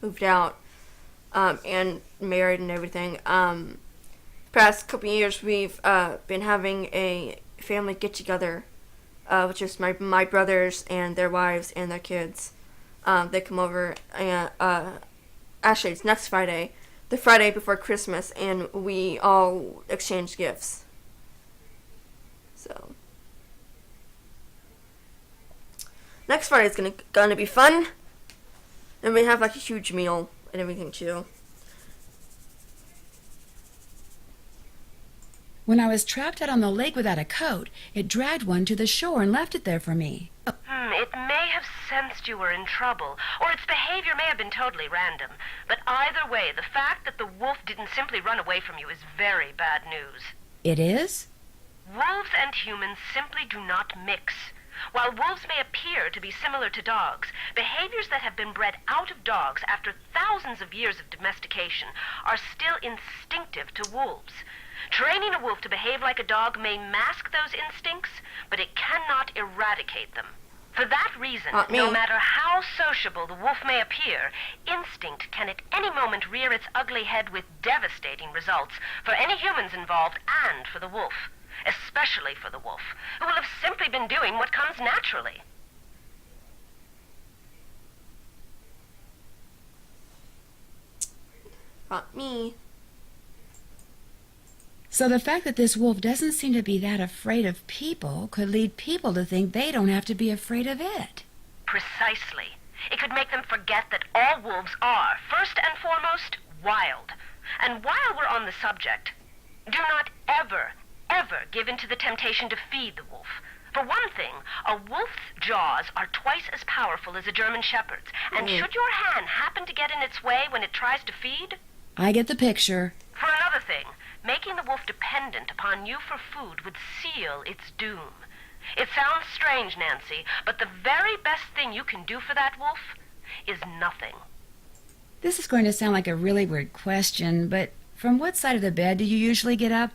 moved out and married and everything. Past couple of years, we've been having a family get-together, which is my brothers and their wives and their kids. They come over, and actually, it's next Friday, the Friday before Christmas, and we all exchange gifts. So next Friday is gonna be fun, and we have like a huge meal and everything too.
When I was trapped out on the lake without a coat, it dragged one to the shore and left it there for me.
It may have sensed you were in trouble, or its behavior may have been totally random. But either way, the fact that the wolf didn't simply run away from you is very bad news.
It is?
Wolves and humans simply do not mix. While wolves may appear to be similar to dogs, behaviors that have been bred out of dogs after thousands of years of domestication are still instinctive to wolves. Training a wolf to behave like a dog may mask those instincts, but it cannot eradicate them. For that reason, no matter how sociable the wolf may appear, instinct can at any moment rear its ugly head with devastating results for any humans involved and for the wolf. Especially for the wolf, who will have simply been doing what comes naturally.
Not me.
So the fact that this wolf doesn't seem to be that afraid of people could lead people to think they don't have to be afraid of it.
Precisely. It could make them forget that all wolves are, first and foremost, wild. And while we're on the subject, do not ever give in to the temptation to feed the wolf. For one thing, a wolf's jaws are twice as powerful as a German shepherd's, and should your hand happen to get in its way when it tries to feed...
I get the picture.
For another thing, making the wolf dependent upon you for food would seal its doom. It sounds strange, Nancy, but the very best thing you can do for that wolf is nothing.
This is going to sound like a really weird question, but from what side of the bed do you usually get up?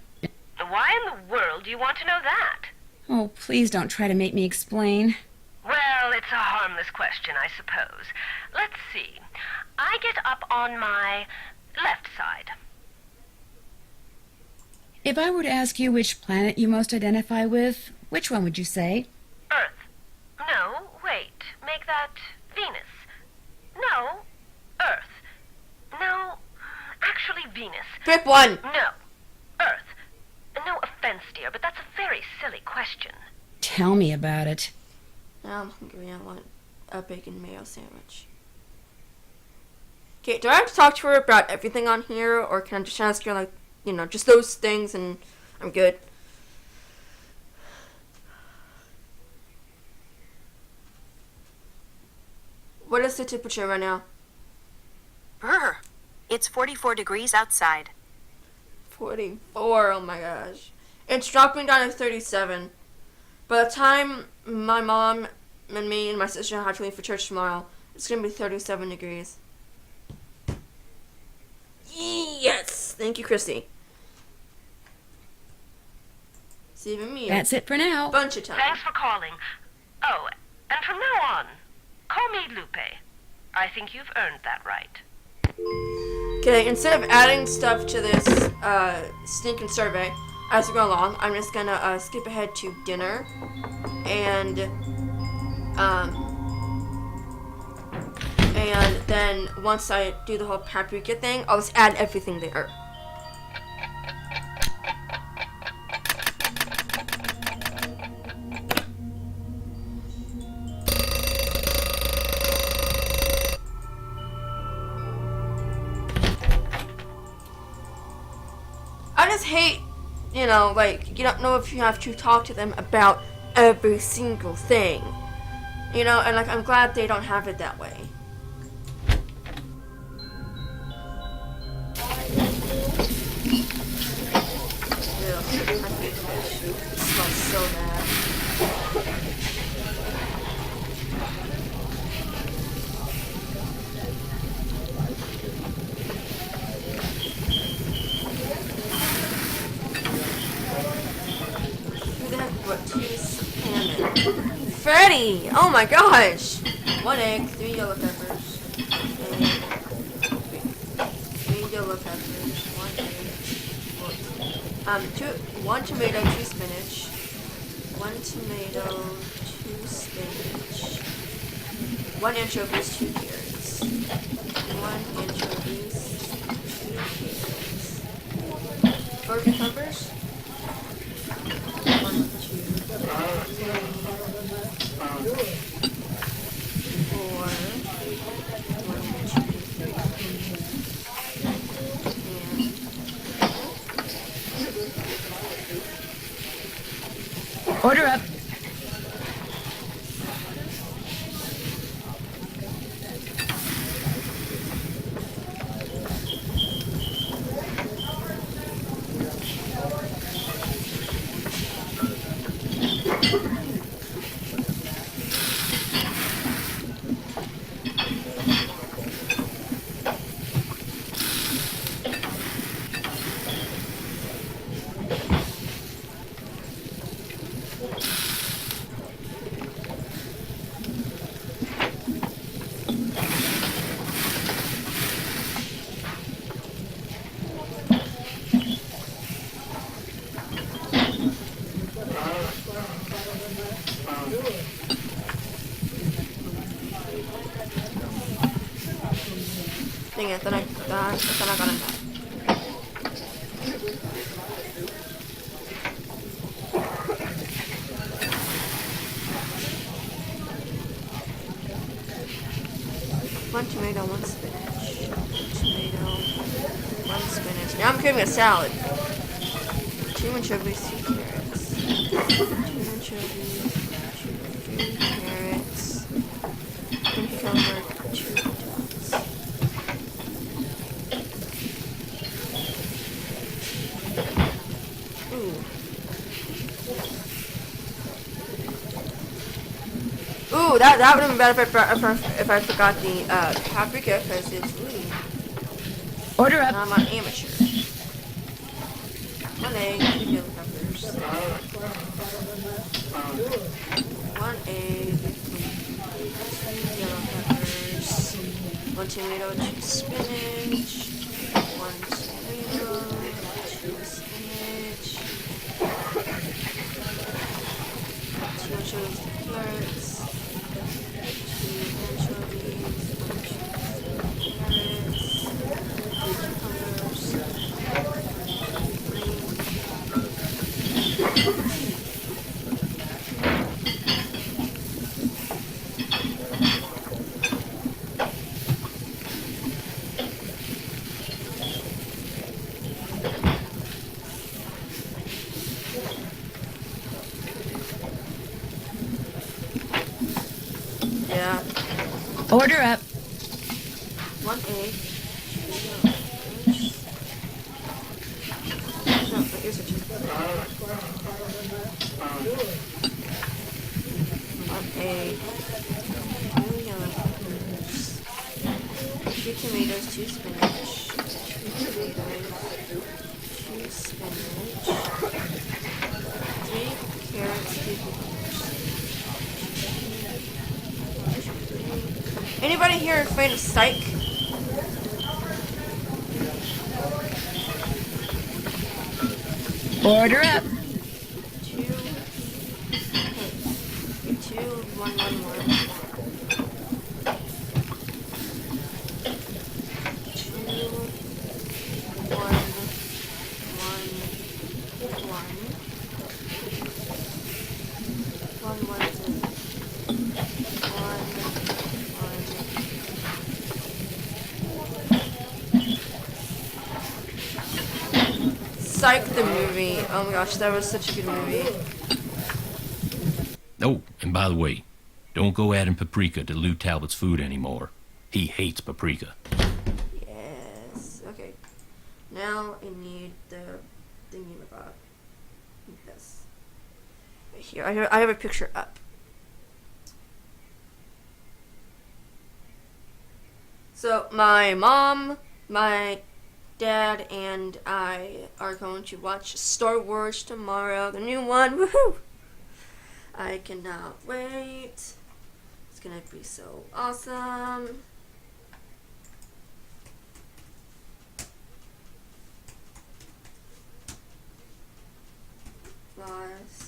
Why in the world do you want to know that?
Oh, please don't try to make me explain.
Well, it's a harmless question, I suppose. Let's see. I get up on my left side.
If I were to ask you which planet you most identify with, which one would you say?
Earth. No, wait. Make that Venus. No, Earth. No, actually Venus.
Pick one.
No, Earth. No offense, dear, but that's a very silly question.
Tell me about it.
Now I'm hungry. I want a bacon mayo sandwich. Okay, do I have to talk to her about everything on here, or can I just ask her, like, you know, just those things and I'm good? What is the temperature right now?
Brr. It's 44 degrees outside.
44, oh my gosh. It's dropping down to 37. By the time my mom and me and my sister have to leave for church tomorrow, it's going to be 37 degrees. Yes! Thank you, Christy. Saving me
That's it for now.
a bunch of time.
Thanks for calling. Oh, and from now on, call me Lupe. I think you've earned that right.
Okay, instead of adding stuff to this stinking survey as we go along, I'm just gonna skip ahead to dinner, and then once I do the whole paprika thing, I'll just add everything there. I just hate, you know, like, you don't know if you have to talk to them about every single thing. You know, and like, I'm glad they don't have it that way. Ugh, I hate fish. It smells so bad. Freddy! Oh my gosh! 1 egg, 3 yellow peppers, three yellow peppers, 1 egg, 1 tomato, 2 spinach, 1 tomato, 2 spinach, 1 anchovies, 2 carrots, 1 anchovies, 2 carrots, 4 cucumbers, 1, 2, 3,
Order up.
Dang it, then I got him back. One tomato, one spinach. Tomato, one spinach. Now I'm craving a salad. 2 anchovies, 2 carrots. 2 anchovies, 2 carrots. 1 cucumber, 2 potatoes. Ooh, that would have been better if I forgot the paprika, because it's
Order up.
I'm an amateur. 1 egg, 2 yellow peppers. 1 egg, 2 yellow peppers. 1 tomato, 2 spinach. 1 tomato, 2 spinach. 2 anchovies, 2 carrots. 2 anchovies, 1 carrots. 3 cucumbers. 3. Yeah.
Order up.
1 egg. 2 no, here's a 2. 1 egg. 2 yellow peppers. 2 tomatoes, 2 spinach. 2 tomatoes. 2 spinach. 3 carrots, 2 cucumbers. Anybody here a fan of Icicle?
Order up.
2, 1, 1, 1. 2, 1, 1, 1. 1, 1, 1. Icicle the movie. Oh my gosh, that was such a good movie.
Oh, and by the way, don't go adding paprika to Lou Talbot's food anymore. He hates paprika.
Yes. Okay. Now I need the thingy about this. Right here. I have a picture up. So my mom, my Dad, and I are going to watch Star Wars tomorrow, the new one. Woohoo! I cannot wait. It's gonna be so awesome. Plus,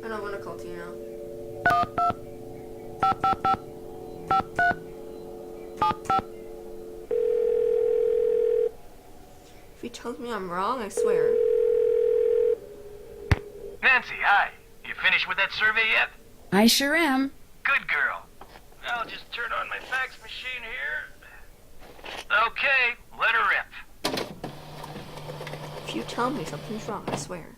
I don't want to call Tina. If he tells me I'm wrong, I swear.
Nancy, hi. You finished with that survey yet?
I sure am.
Good girl. I'll just turn on my fax machine here. Okay, let her rip.
If you tell me something's wrong, I swear.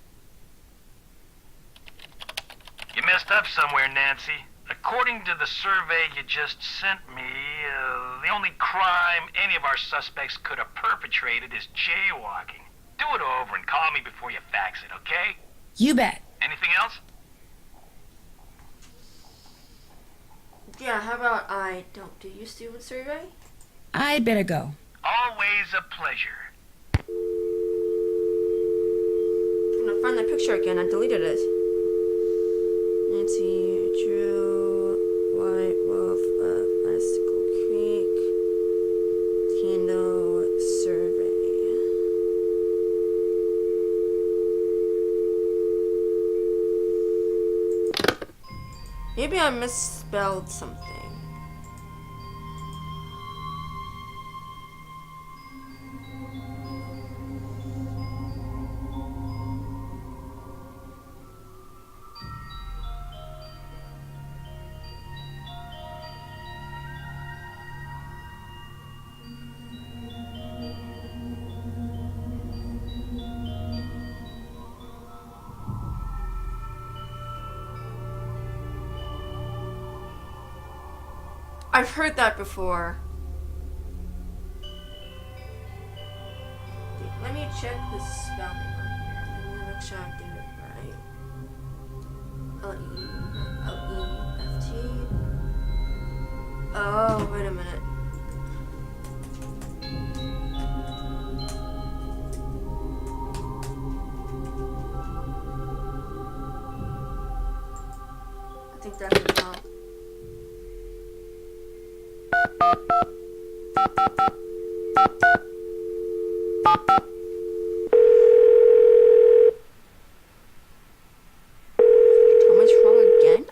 You messed up somewhere, Nancy. A
According to the survey you just sent me, the only crime any of our suspects could have perpetrated is jaywalking. Do it over and call me before you fax it, okay?
You bet.
Anything else?
Yeah, how about I don't do your stupid survey?
I'd better go.
Always a pleasure.
I'm gonna find that picture again. I deleted it. Nancy Drew, White Wolf of Icicle Creek, Tino survey. Maybe I misspelled something. I've heard that before. Let me check the spelling on here. Let me make sure I did it right. L-E-F-T. Oh, wait a minute. I think that's the top.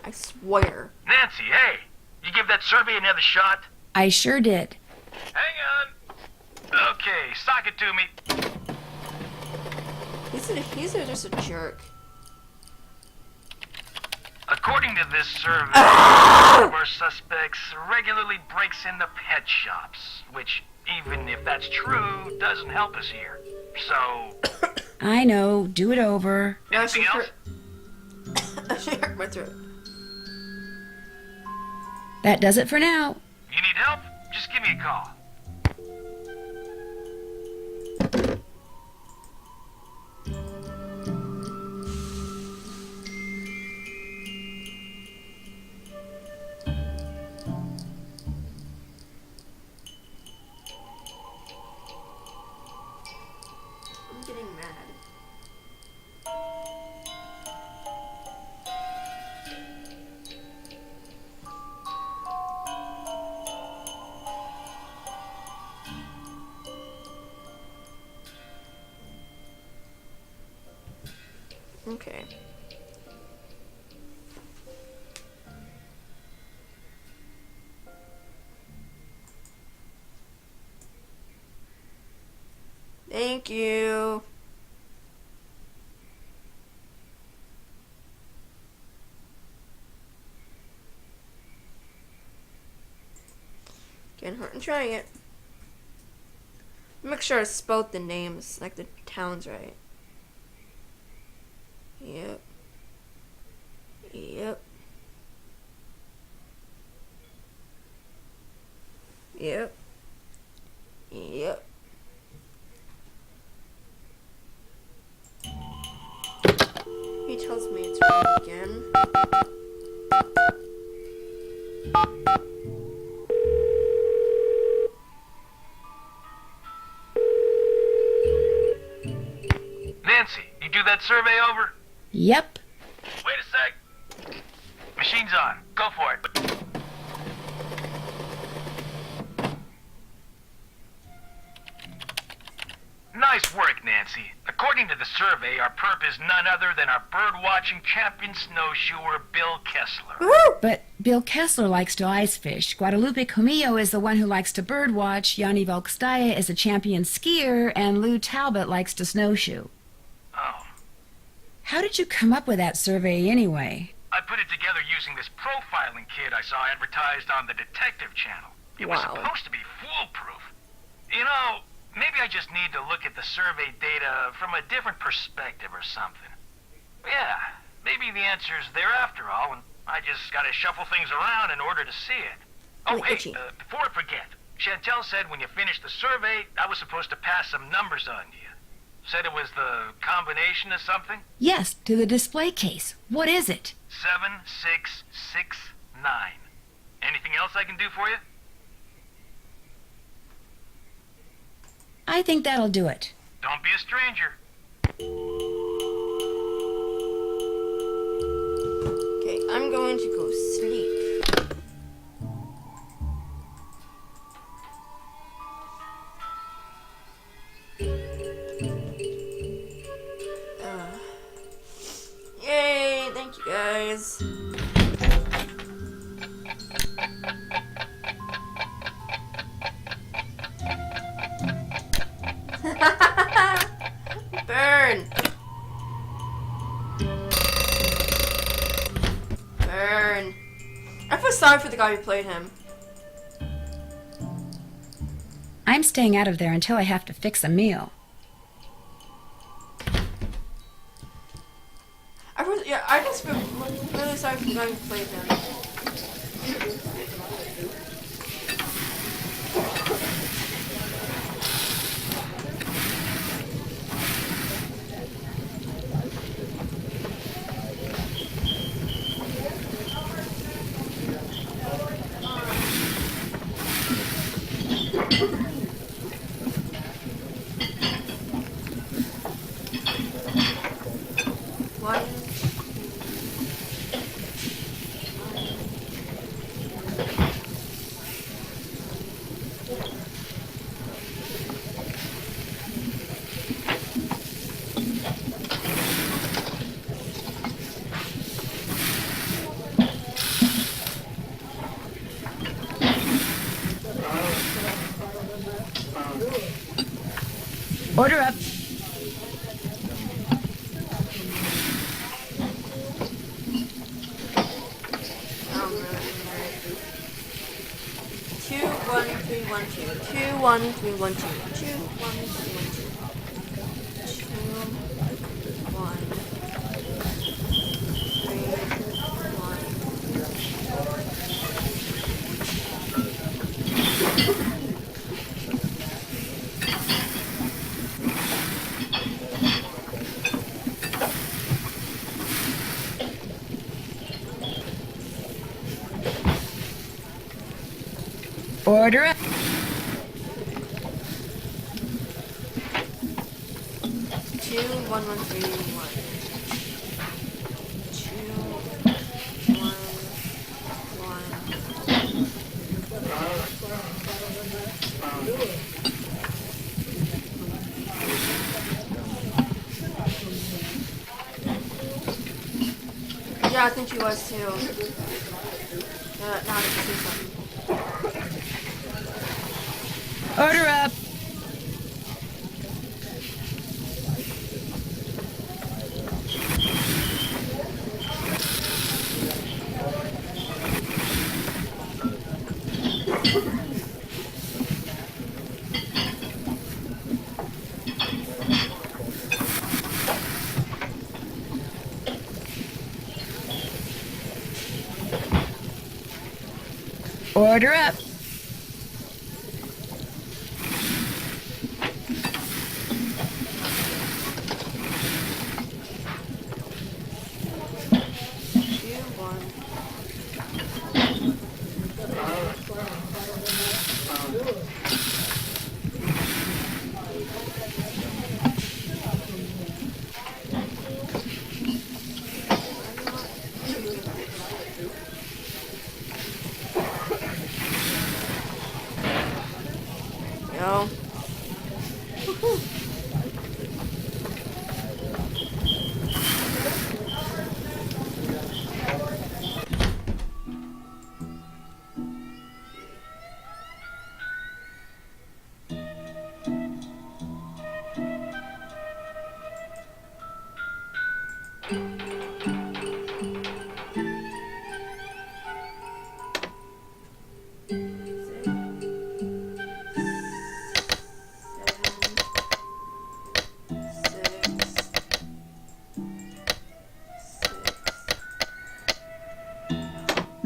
I swear.
Nancy, hey! You give that survey another shot?
I sure did.
Hang on. Okay, sock it to me.
He's just a jerk.
According to this survey, one of our suspects regularly breaks into pet shops, which, even if that's true, doesn't help us here. So...
I know. Do it over.
Anything else?
I should hurt my throat.
That does it for now.
You need help? Just give me a call.
I'm getting mad. Okay. Thank you. Can't hurt in trying it. Make sure I spelled the names, like the towns, right. Yep. Yep. Yep. Yep. He tells me it's right again.
Nancy, you do that survey over?
Yep.
Wait a sec. Machine's on. Go for it. Nice work, Nancy. According to the survey, our perp is none other than our bird-watching champion snowshoer, Bill Kessler.
Woo!
But Bill Kessler likes to ice fish. Guadalupe Comillo is the one who likes to birdwatch. Yanni Volkstaya is a champion skier. And Lou Talbot likes to snowshoe.
Oh.
How did you come up with that survey anyway?
I put it together using this profiling kit I saw advertised on the Detective Channel. It was supposed to be foolproof. You know, maybe I just need to look at the survey data from a different perspective or something. Yeah, maybe the answer's there after all, and I just gotta shuffle things around in order to see it. Oh, hey,
itchy.
before I forget, Chantel said when you finished the survey, I was supposed to pass some numbers on to you. Said it was the combination of something?
Yes, to the display case. What is it?
7669. Anything else I can do for you?
I think that'll do it.
Don't be a stranger.
Okay, I'm going to go sleep. Yay, thank you guys. Burn! Burn. I feel sorry for the guy who played him.
I'm staying out of there until I have to fix a meal.
I just feel really sorry for the guy who played him. What?
Order up.
I'm really hungry. 2 1 3 1 2 2 1 3 1 2 2 1 3 1 2 2 1
Order up.
2 1 1 3 1 2 1 1. Yeah, I think she was too. Now I can see something.
Order up. Order up.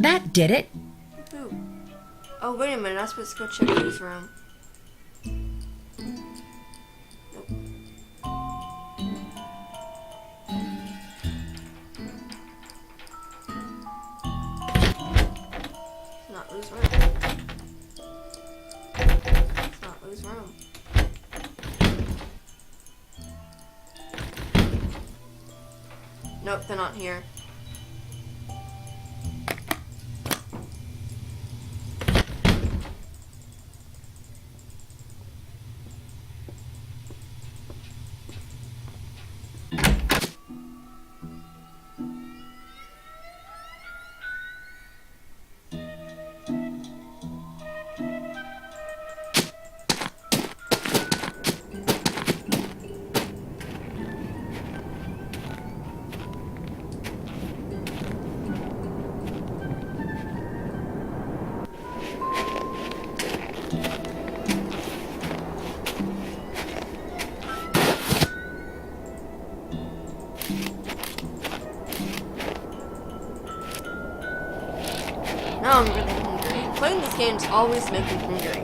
That did it.
Who? Oh, wait a minute. I'm supposed to go check his room. Nope. It's not Lou's room. It's not Lou's room. Nope, they're not here. Now I'm really hungry. Playing these games always make me hungry.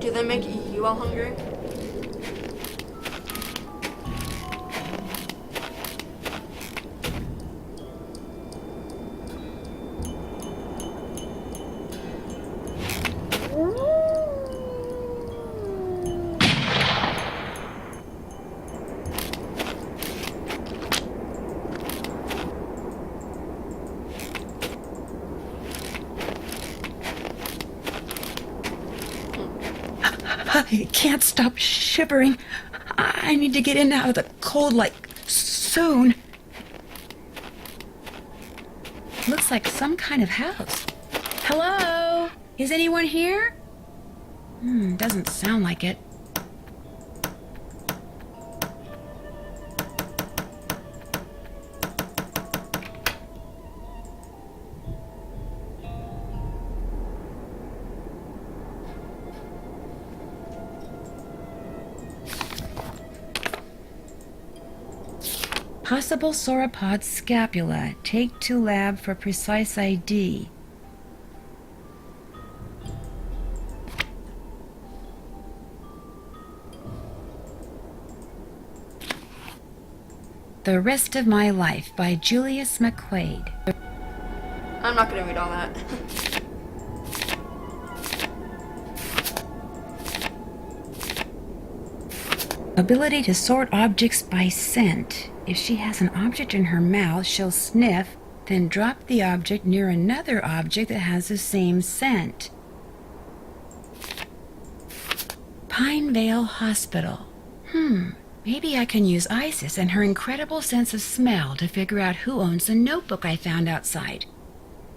Do they make you all hungry?
I can't stop shivering. I need to get in and out of the cold, like, soon. Looks like some kind of house. Hello? Is anyone here? Doesn't sound like it. Possible sauropod scapula. Take to lab for precise ID. The Rest of My Life by Julius McQuaid.
I'm not gonna read all that.
Ability to sort objects by scent. If she has an object in her mouth, she'll sniff, then drop the object near another object that has the same scent. Pinevale Hospital. Maybe I can use Isis and her incredible sense of smell to figure out who owns the notebook I found outside.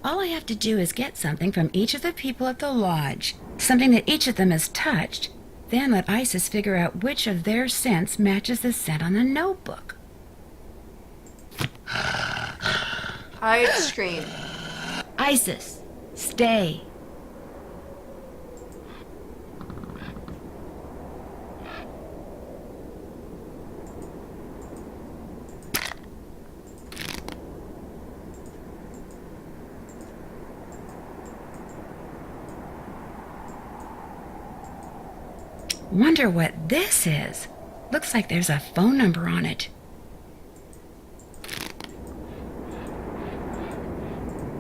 All I have to do is get something from each of the people at the lodge, something that each of them has touched, then let Isis figure out which of their scents matches the scent on the notebook.
Hide, scream.
Isis, stay. Wonder what this is. Looks like there's a phone number on it.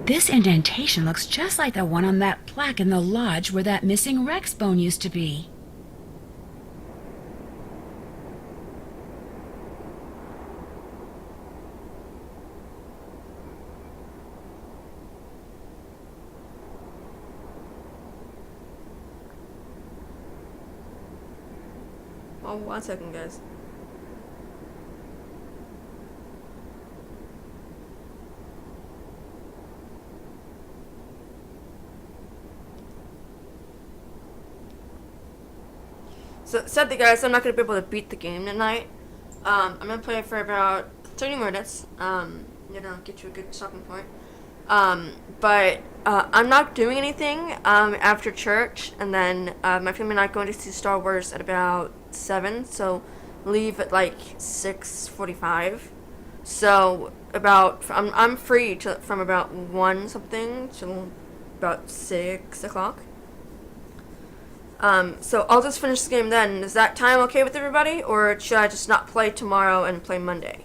This indentation looks just like the one on that plaque in the lodge where that missing Rex bone used to be.
Oh, 1 second, guys. So, sadly, guys, I'm not going to be able to beat the game tonight. I'm going to play for about 30 minutes, get you a good stopping point. But I'm not doing anything after church, and then my family and I are going to see Star Wars at about 7, so leave at like 6:45. So I'm free from about 1 something till about 6 o'clock. So I'll just finish the game then. Is that time okay with everybody, or should I just not play tomorrow and play Monday?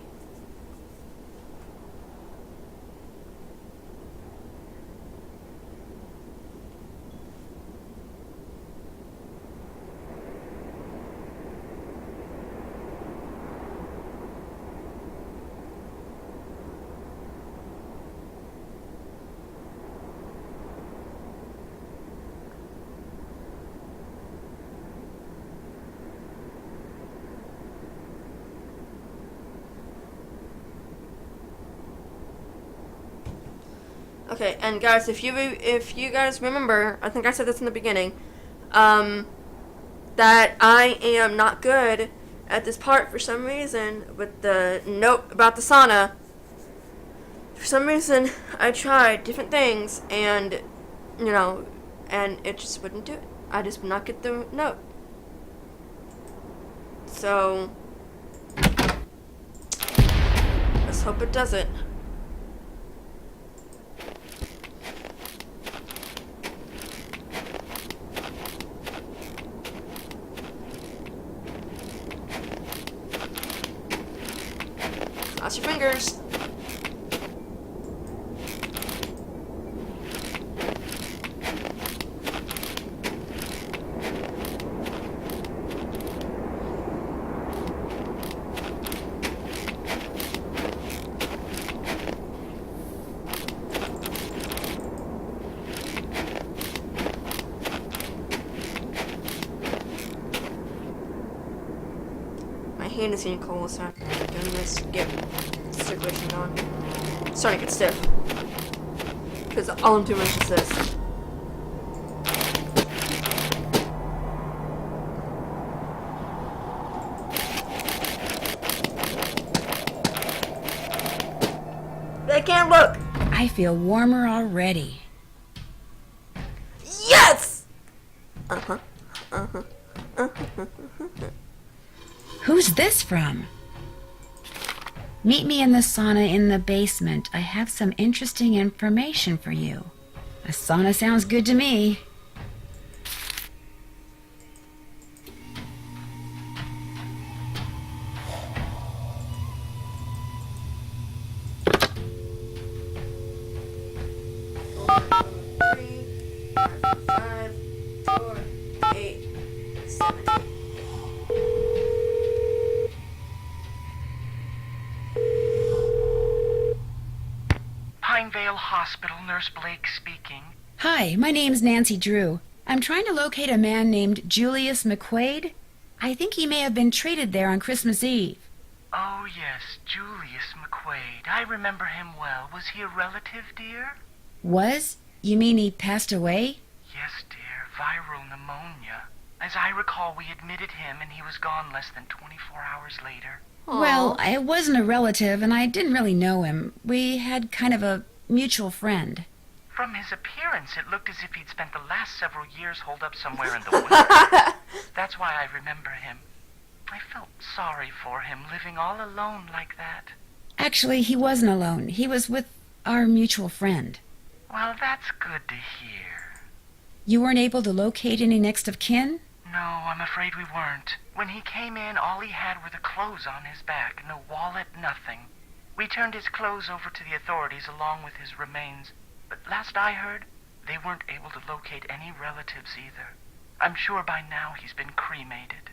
Okay, and guys, if you guys remember, I think I said this in the beginning, that I am not good at this part for some reason with the note about the sauna. For some reason, I tried different things, and and it just wouldn't do it. I just would not get the note. So let's hope it does it. Cross your fingers. My hand is getting cold, so I'm doing this to get circulation going. It's starting to get stiff. Because all I'm doing is just this. They can't look!
I feel warmer already.
Yes!
Who's this from? Meet me in the sauna in the basement. I have some interesting information for you. A sauna sounds good to me.
Pinevale Hospital, Nurse Blake speaking.
Hi, my name's Nancy Drew. I'm trying to locate a man named Julius McQuaid. I think he may have been traded there on Christmas Eve.
Oh, yes, Julius McQuaid. I remember him well. Was he a relative, dear?
Was? You mean he passed away?
Yes, dear. Viral pneumonia. As I recall, we admitted him and he was gone less than 24 hours later.
Well, I wasn't a relative and I didn't really know him. We had kind of a mutual friend.
From his appearance, it looked as if he'd spent the last several years holed up somewhere in the woods. That's why I remember him. I felt sorry for him, living all alone like that.
Actually, he wasn't alone. He was with our mutual friend.
Well, that's good to hear.
You weren't able to locate any next of kin?
No, I'm afraid we weren't. When he came in, all he had were the clothes on his back. No wallet, nothing. We turned his clothes over to the authorities along with his remains. But last I heard, they weren't able to locate any relatives either. I'm sure by now he's been cremated.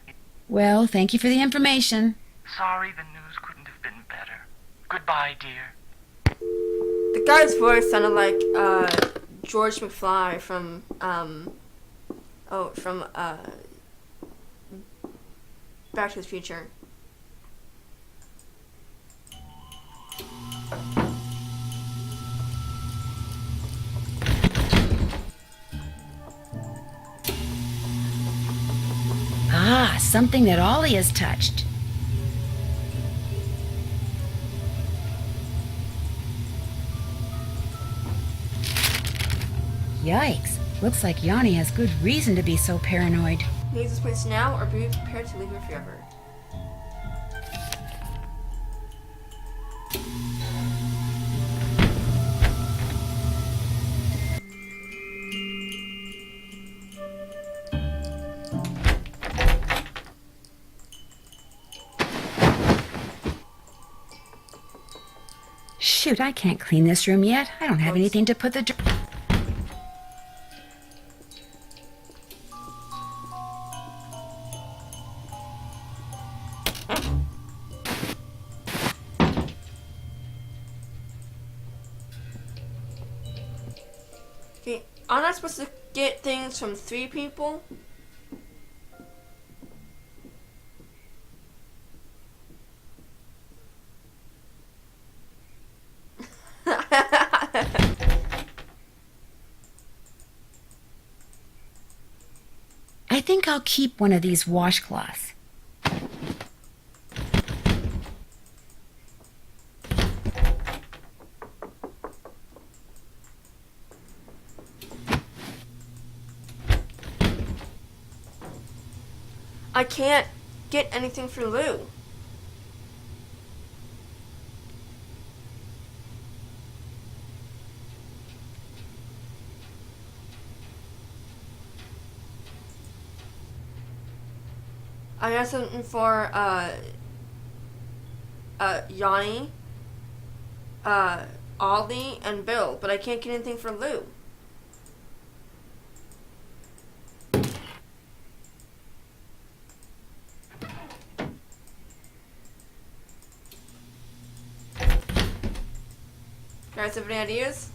Well, thank you for the information.
Sorry the news couldn't have been better. Goodbye, dear.
The guy's voice sounded like George McFly from Back to the Future.
Ah, something that Ollie has touched. Yikes. Looks like Yanni has good reason to be so paranoid.
Leave this place now or be prepared to leave here forever.
Shoot, I can't clean this room yet. I don't have anything to put the...
Okay, I'm not supposed to get things from 3 people?
I think I'll keep one of these washcloths.
I can't get anything for Lou. I got something for Yanni, Ollie, and Bill, but I can't get anything for Lou. Guys, have any ideas?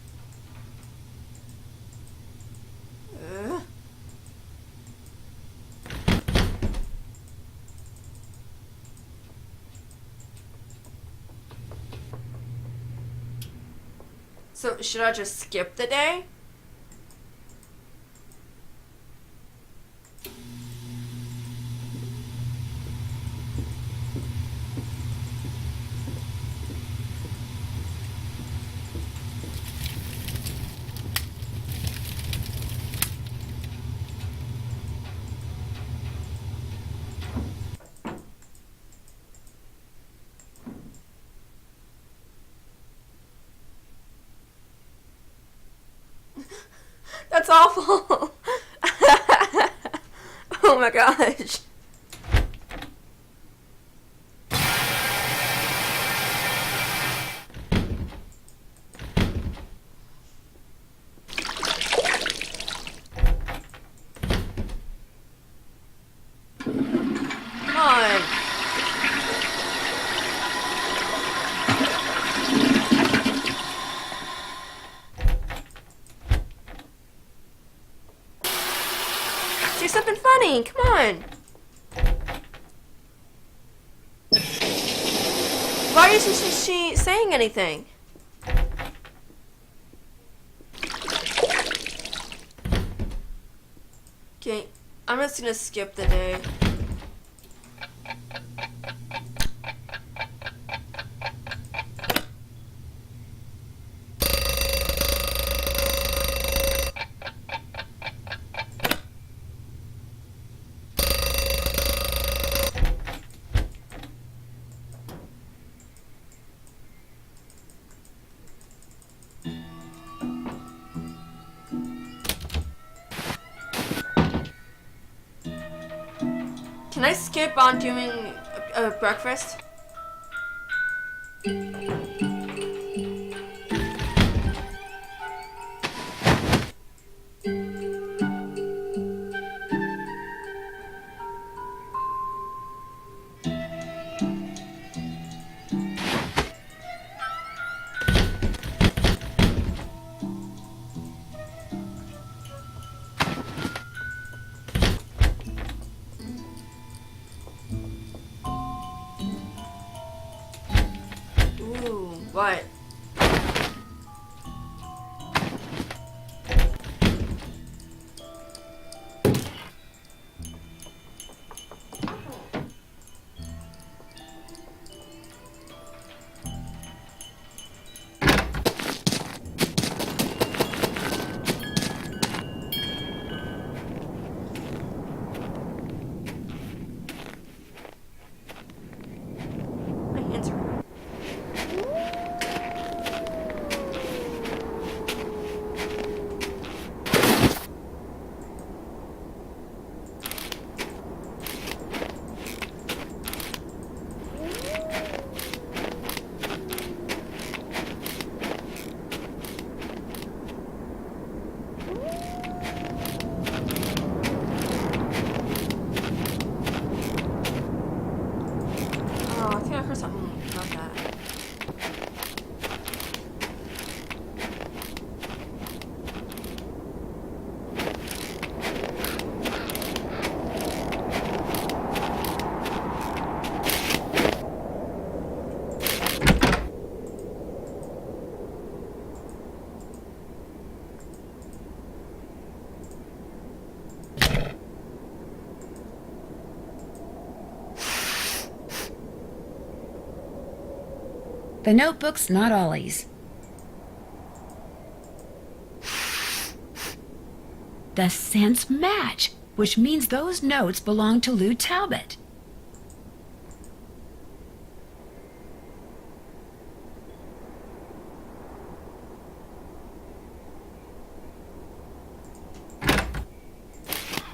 So, should I just skip the day? That's awful. Oh my gosh. Come on. Do something funny. Come on. Why isn't she saying anything? Okay, I'm just gonna skip the day. Can I skip on doing breakfast?
The notebook's not Ollie's. The scents match, which means those notes belong to Lou Talbot.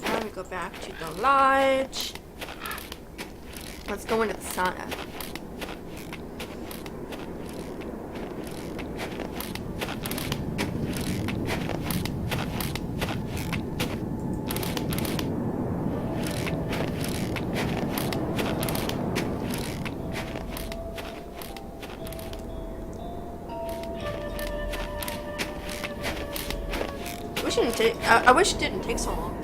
Now we go back to the lodge. Let's go into the sauna. I wish it didn't take so long.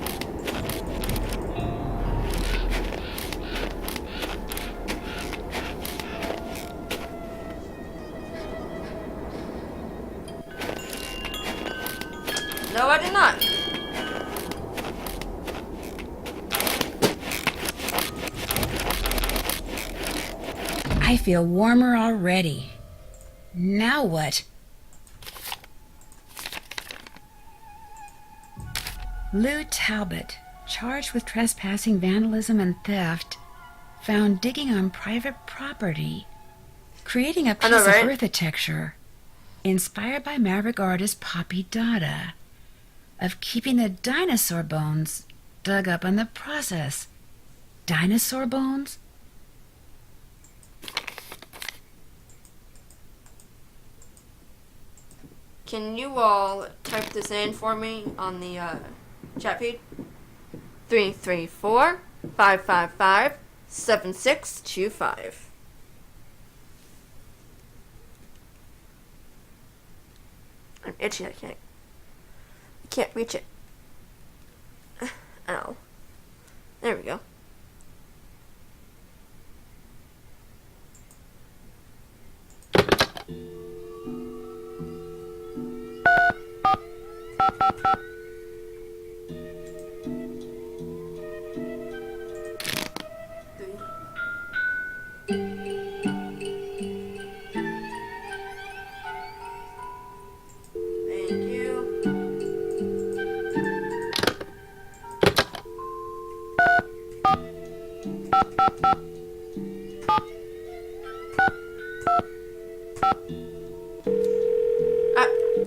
No, I did not.
I feel warmer already. Now what? Lou Talbot, charged with trespassing, vandalism, and theft, found digging on private property, creating a piece of architecture inspired by maverick artist Poppy Dada, of keeping the dinosaur bones dug up in the process. Dinosaur bones?
Can you all type this in for me on the chat feed? 334-555-7625. I'm itchy. I can't reach it. Ow. There we go.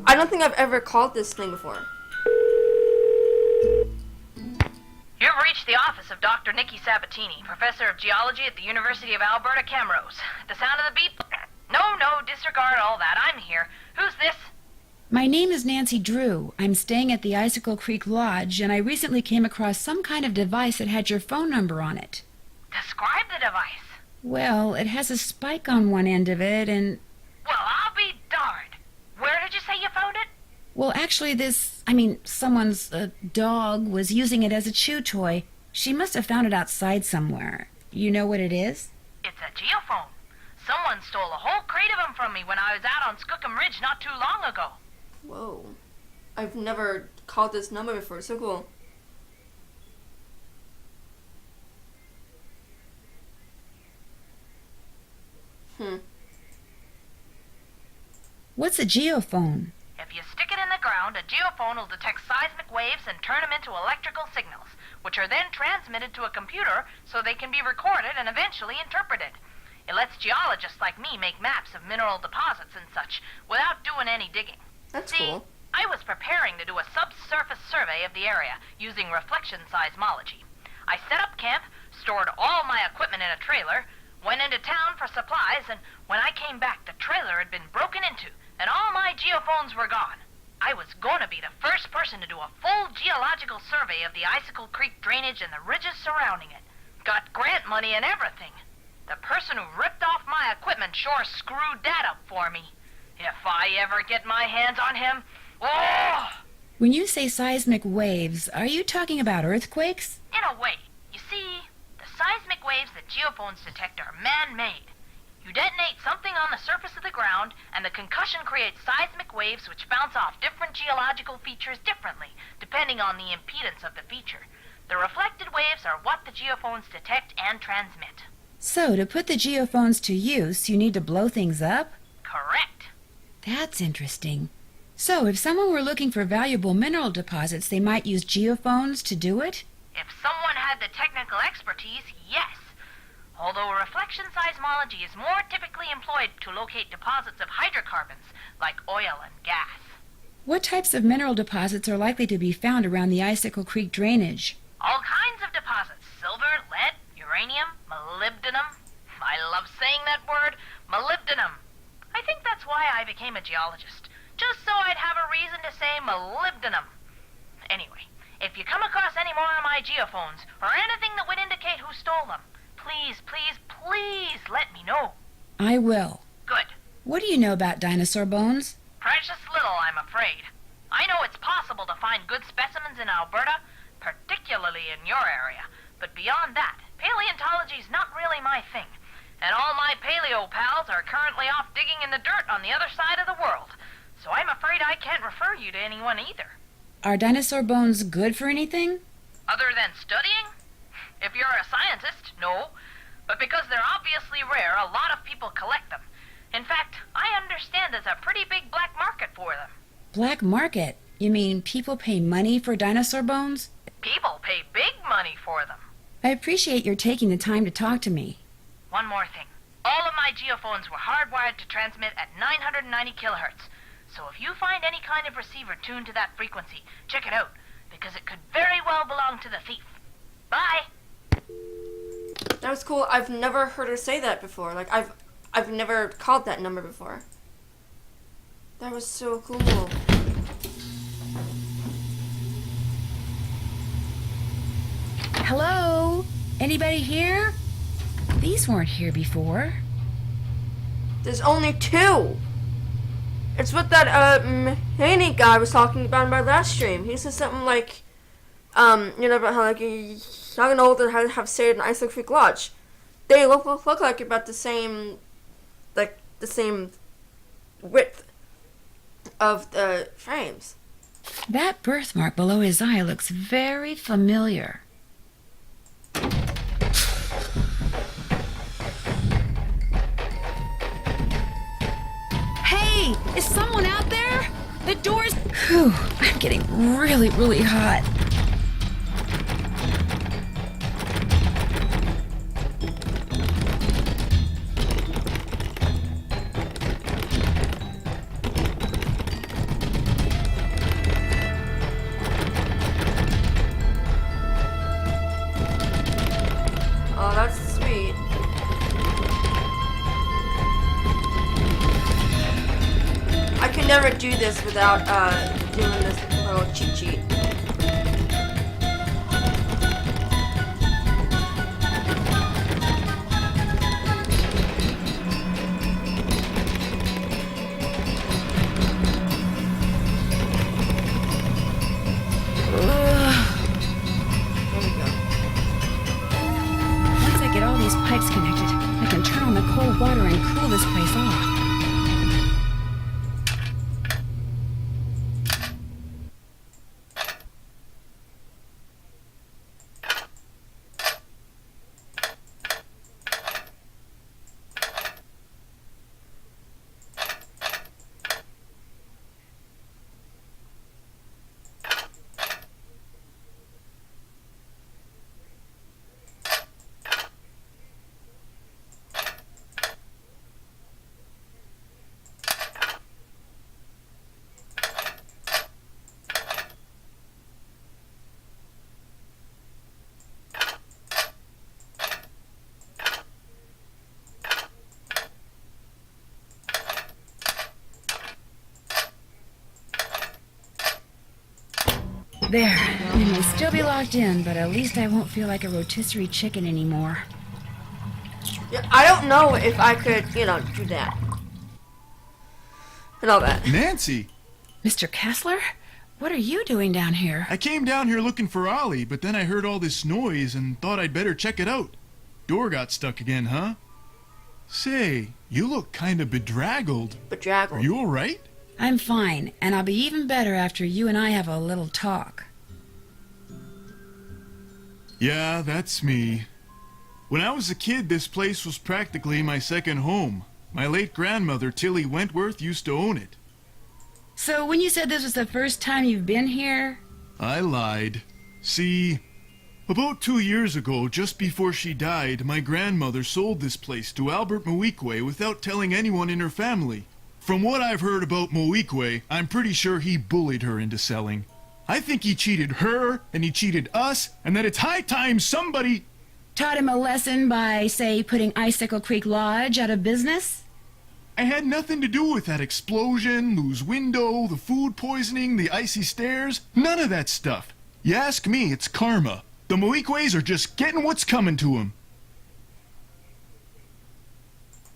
I don't think I've ever called this thing before.
You've reached the office of Dr. Nikki Sabatini, professor of geology at the University of Alberta, Camrose. The sound of the beep? No, disregard all that. I'm here. Who's this?
My name is Nancy Drew. I'm staying at the Icicle Creek Lodge, and I recently came across some kind of device that had your phone number on it.
Describe the device.
Well, it has a spike on one end of it, and...
Well, I'll be darned. Where did you say you found it?
Well, actually, someone's dog was using it as a chew toy. She must have found it outside somewhere. You know what it is?
It's a geophone. Someone stole a whole crate of them from me when I was out on Skookum Ridge not too long ago.
Whoa. I've never called this number before. So cool.
What's a geophone?
If you stick it in the ground, a geophone will detect seismic waves and turn them into electrical signals, which are then transmitted to a computer so they can be recorded and eventually interpreted. It lets geologists like me make maps of mineral deposits and such without doing any digging.
That's
See,
cool.
I was preparing to do a subsurface survey of the area using reflection seismology. I set up camp, stored all my equipment in a trailer, went into town for supplies, and when I came back, the trailer had been broken into, and all my geophones were gone. I was going to be the first person to do a full geological survey of the Icicle Creek drainage and the ridges surrounding it. Got grant money and everything. The person who ripped off my equipment sure screwed that up for me. If I ever get my hands on him, oh!
When you say seismic waves, are you talking about earthquakes?
In a way. You see, the seismic waves that geophones detect are man-made. You detonate something on the surface of the ground, and the concussion creates seismic waves which bounce off different geological features differently, depending on the impedance of the feature. The reflected waves are what the geophones detect and transmit.
So, to put the geophones to use, you need to blow things up?
Correct.
That's interesting. So, if someone were looking for valuable mineral deposits, they might use geophones to do it?
If someone had the technical expertise, yes. Although reflection seismology is more typically employed to locate deposits of hydrocarbons, like oil and gas.
What types of mineral deposits are likely to be found around the Icicle Creek drainage?
All kinds of deposits. Silver, lead, uranium, molybdenum. I love saying that word, molybdenum. I think that's why I became a geologist. Just so I'd have a reason to say molybdenum. Anyway, if you come across any more of my geophones, or anything that would indicate who stole them, please, please, please let me know.
I will.
Good.
What do you know about dinosaur bones?
Precious little, I'm afraid. I know it's possible to find good specimens in Alberta, particularly in your area. But beyond that, paleontology's not really my thing. And all my paleo pals are currently off digging in the dirt on the other side of the world. So I'm afraid I can't refer you to anyone either.
Are dinosaur bones good for anything?
Other than studying? If you're a scientist, no. But because they're obviously rare, a lot of people collect them. In fact, I understand there's a pretty big black market for them.
Black market? You mean people pay money for dinosaur bones?
People pay big money for them.
I appreciate your taking the time to talk to me.
One more thing. All of my geophones were hardwired to transmit at 990 kilohertz. So if you find any kind of receiver tuned to that frequency, check it out, because it could very well belong to the thief. Bye!
That was cool. I've never heard her say that before. Like, I've never called that number before. That was so cool.
Hello? Anybody here? These weren't here before.
There's only 2. It's what that Haney guy was talking about in my last stream. He said something like, about how like young and old that have stayed in Icicle Creek Lodge. They look like about the same width of the frames.
That birthmark below his eye looks very familiar. Hey, is someone out there? The door's... Whew, I'm getting really, really hot.
Oh, that's sweet. I could never do this without doing this little cheat sheet.
Once I get all these pipes connected, I can turn on the cold water and cool this place off. There. It may still be locked in, but at least I won't feel like a rotisserie chicken anymore.
Yeah, I don't know if I could, do that. And all that.
Nancy!
Mr. Kessler? What are you doing down here?
I came down here looking for Ollie, but then I heard all this noise and thought I'd better check it out. Door got stuck again, huh? Say, you look kind of bedraggled.
Bedraggled.
Are you alright?
I'm fine, and I'll be even better after you and I have a little talk.
Yeah, that's me. When I was a kid, this place was practically my second home. My late grandmother, Tilly Wentworth, used to own it.
So when you said this was the first time you've been here?
I lied. See, about 2 years ago, just before she died, my grandmother sold this place to Albert Moeequay without telling anyone in her family. From what I've heard about Moeequay, I'm pretty sure he bullied her into selling. I think he cheated her, and he cheated us, and that it's high time somebody...
Taught him a lesson by, say, putting Icicle Creek Lodge out of business?
I had nothing to do with that explosion, Lou's window, the food poisoning, the icy stairs. None of that stuff. You ask me, it's karma. The Moeequays are just getting what's coming to them.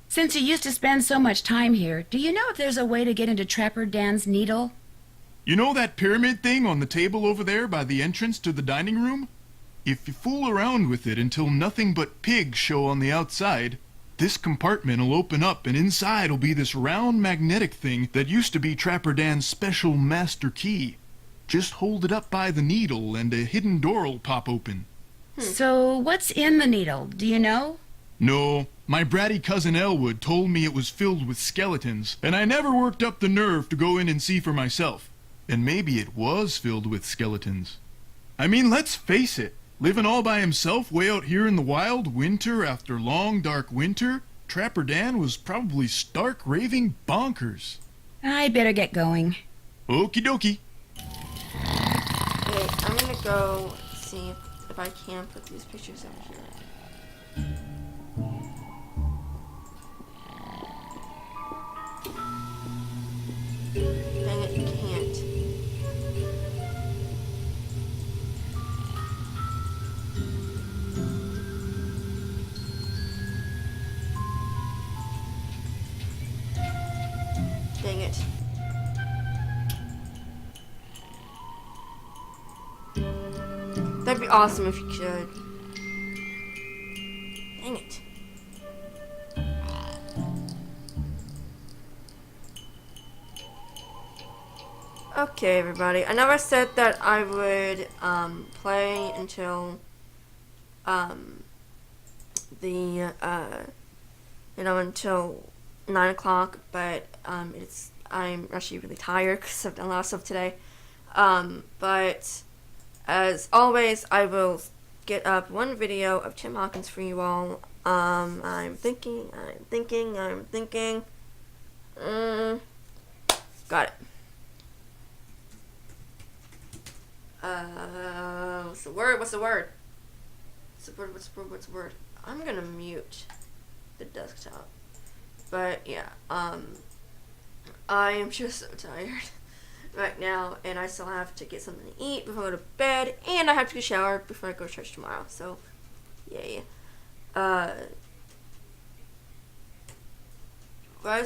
Since you used to spend so much time here, do you know if there's a way to get into Trapper Dan's Needle?
You know that pyramid thing on the table over there by the entrance to the dining room? If you fool around with it until nothing but pigs show on the outside, this compartment will open up and inside will be this round magnetic thing that used to be Trapper Dan's special master key. Just hold it up by the needle and a hidden door will pop open.
So what's in the needle? Do you know?
No, my bratty cousin Elwood told me it was filled with skeletons, and I never worked up the nerve to go in and see for myself. And maybe it was filled with skeletons. I mean, let's face it. Living all by himself way out here in the wild, winter after long dark winter, Trapper Dan was probably stark raving bonkers.
I better get going.
Okie dokie.
Wait, I'm gonna go see if I can put these pictures over here. Dang it, you can't. Dang it. That'd be awesome if you could. Dang it. Okay, everybody. I never said that I would play until until 9 o'clock, but I'm actually really tired because I've done a lot of stuff today. But as always, I will get up one video of Tim Hawkins for you all. I'm thinking. Got it. What's the word? I'm gonna mute the desktop. But yeah, I am just so tired right now, and I still have to get something to eat before I go to bed, and I have to shower before I go to church tomorrow. So, yay. Rise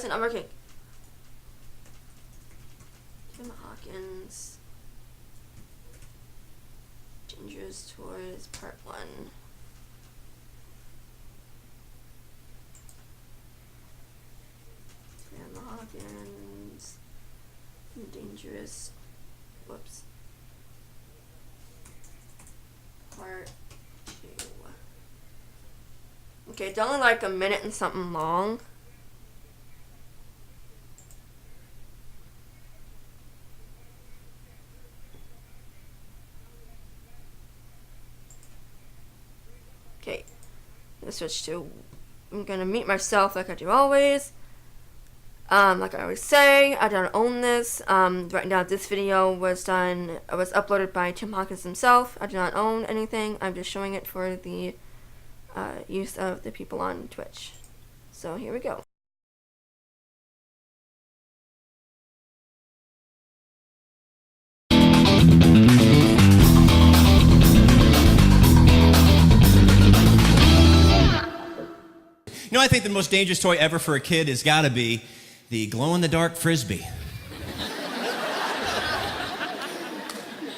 and Upper King. Tim Hawkins. Ginger's Toys, Part 1. Tim Hawkins. Dangerous. Whoops. Part 2. Okay, it's only like a minute and something long. Okay, let's switch to, I'm gonna mute myself like I do always. Like I always say, I don't own this. Right now this video was uploaded by Tim Hawkins himself. I do not own anything. I'm just showing it for the use of the people on Twitch. So here we go.
You know, I think the most dangerous toy ever for a kid has got to be the glow-in-the-dark Frisbee.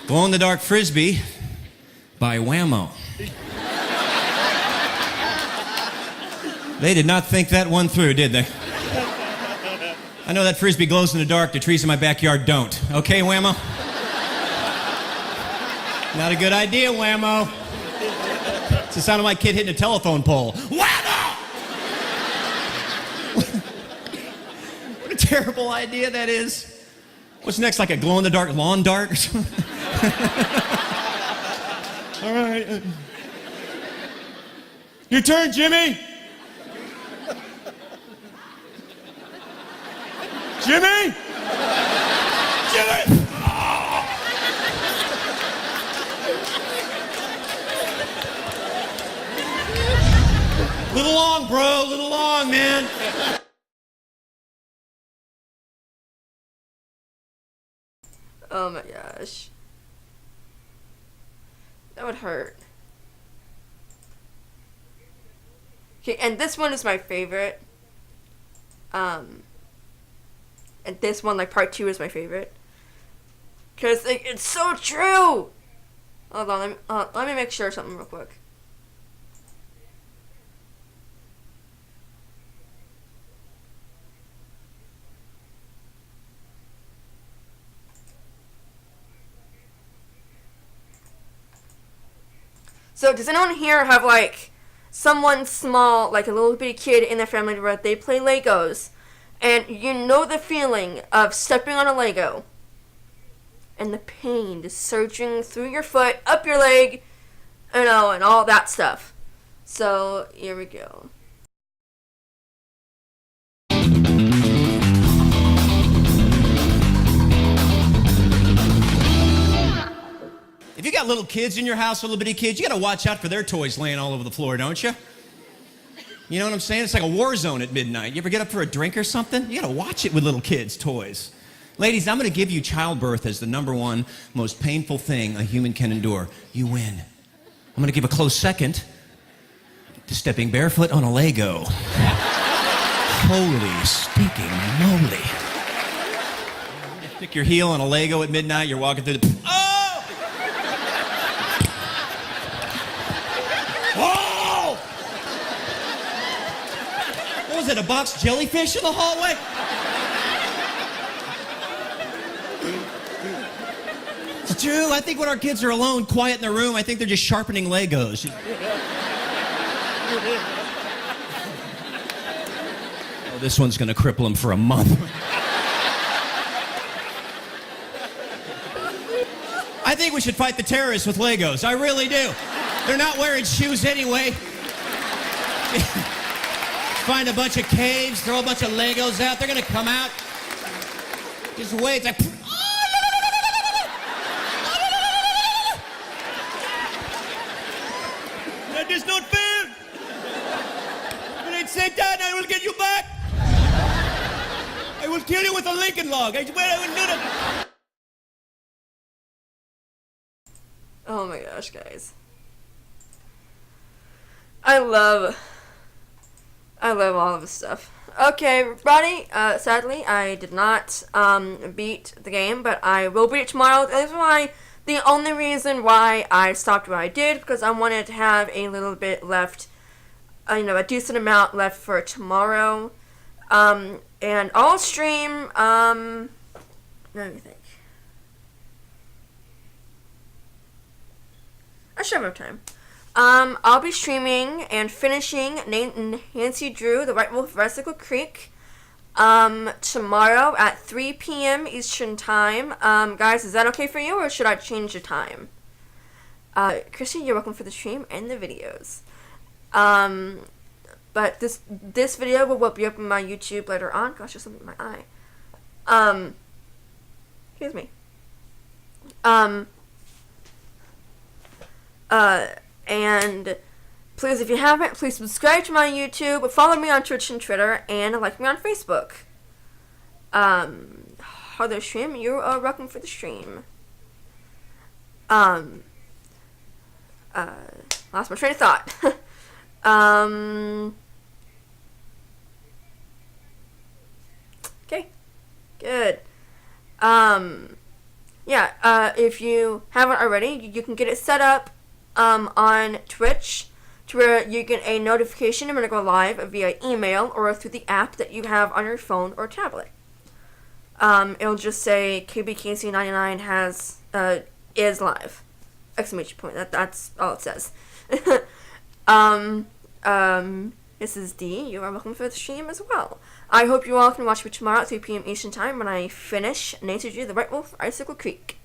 Glow-in-the-dark Frisbee by Whammo. They did not think that one through, did they? I know that Frisbee glows in the dark, the trees in my backyard don't. Okay, Whammo? Not a good idea, Whammo. It's the sound of my kid hitting a telephone pole. Whammo! terrible idea that is. What's next, like a glow-in-the-dark lawn dart or something? All right. Your turn, Jimmy. Jimmy? Jimmy! Little long, bro. Little long, man.
Oh my gosh. That would hurt. Okay, and this one is my favorite. And this one, like part 2, is my favorite. Because it's so true! Hold on, let me make sure of something real quick. So, does anyone here have, like, someone small, like a little bitty kid in their family where they play Legos, and you know the feeling of stepping on a Lego, and the pain just surging through your foot, up your leg, you know, and all that stuff. So, here we go.
If you got little kids in your house, little bitty kids, you gotta watch out for their toys laying all over the floor, don't you? You know what I'm saying? It's like a war zone at midnight. You ever get up for a drink or something? You gotta watch it with little kids' toys. Ladies, I'm gonna give you childbirth as the #1 most painful thing a human can endure. You win. I'm gonna give a close second to stepping barefoot on a Lego. Holy stinking moly. You stick your heel on a Lego at midnight, you're walking through the... Oh! Oh! What was it, a box jellyfish in the hallway? It's true. I think when our kids are alone, quiet in their room, I think they're just sharpening Legos. Oh, this one's gonna cripple them for a month. I think we should fight the terrorists with Legos. I really do. They're not wearing shoes anyway. Find a bunch of caves, throw a bunch of Legos out. They're gonna come out. Just wait. It's like... That is not fair. It ain't Satan. I will get you back. I will kill you with a Lincoln log. I swear I will do that.
Oh my gosh, guys. I love all of this stuff. Okay, everybody, sadly, I did not, beat the game, but I will beat it tomorrow. That's why, the only reason why I stopped what I did, because I wanted to have a little bit left, a decent amount left for tomorrow. And I'll stream, let me think. I should have time. I'll be streaming and finishing Nate and Nancy Drew, The White Wolf of Icicle Creek, tomorrow at 3 p.m. Eastern Time. Guys, is that okay for you, or should I change the time? Christy, you're welcome for the stream and the videos. But this video will be up on my YouTube later on. Gosh, there's something in my eye. Excuse me. And please, if you haven't, please subscribe to my YouTube, follow me on Twitch and Twitter, and like me on Facebook. Other stream, you are welcome for the stream. Lost my train of thought. Okay, good. Yeah, if you haven't already, you can get it set up on Twitch to where you get a notification when I go live via email or through the app that you have on your phone or tablet. It'll just say KBKC99 is live. Exclamation point. That's all it says. This is Dee. You are welcome for the stream as well. I hope you all can watch me tomorrow at 3 p.m. Eastern Time when I finish Nature Drew, The White Wolf, Icicle Creek.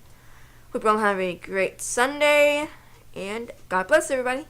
Hope you all have a great Sunday, and God bless everybody.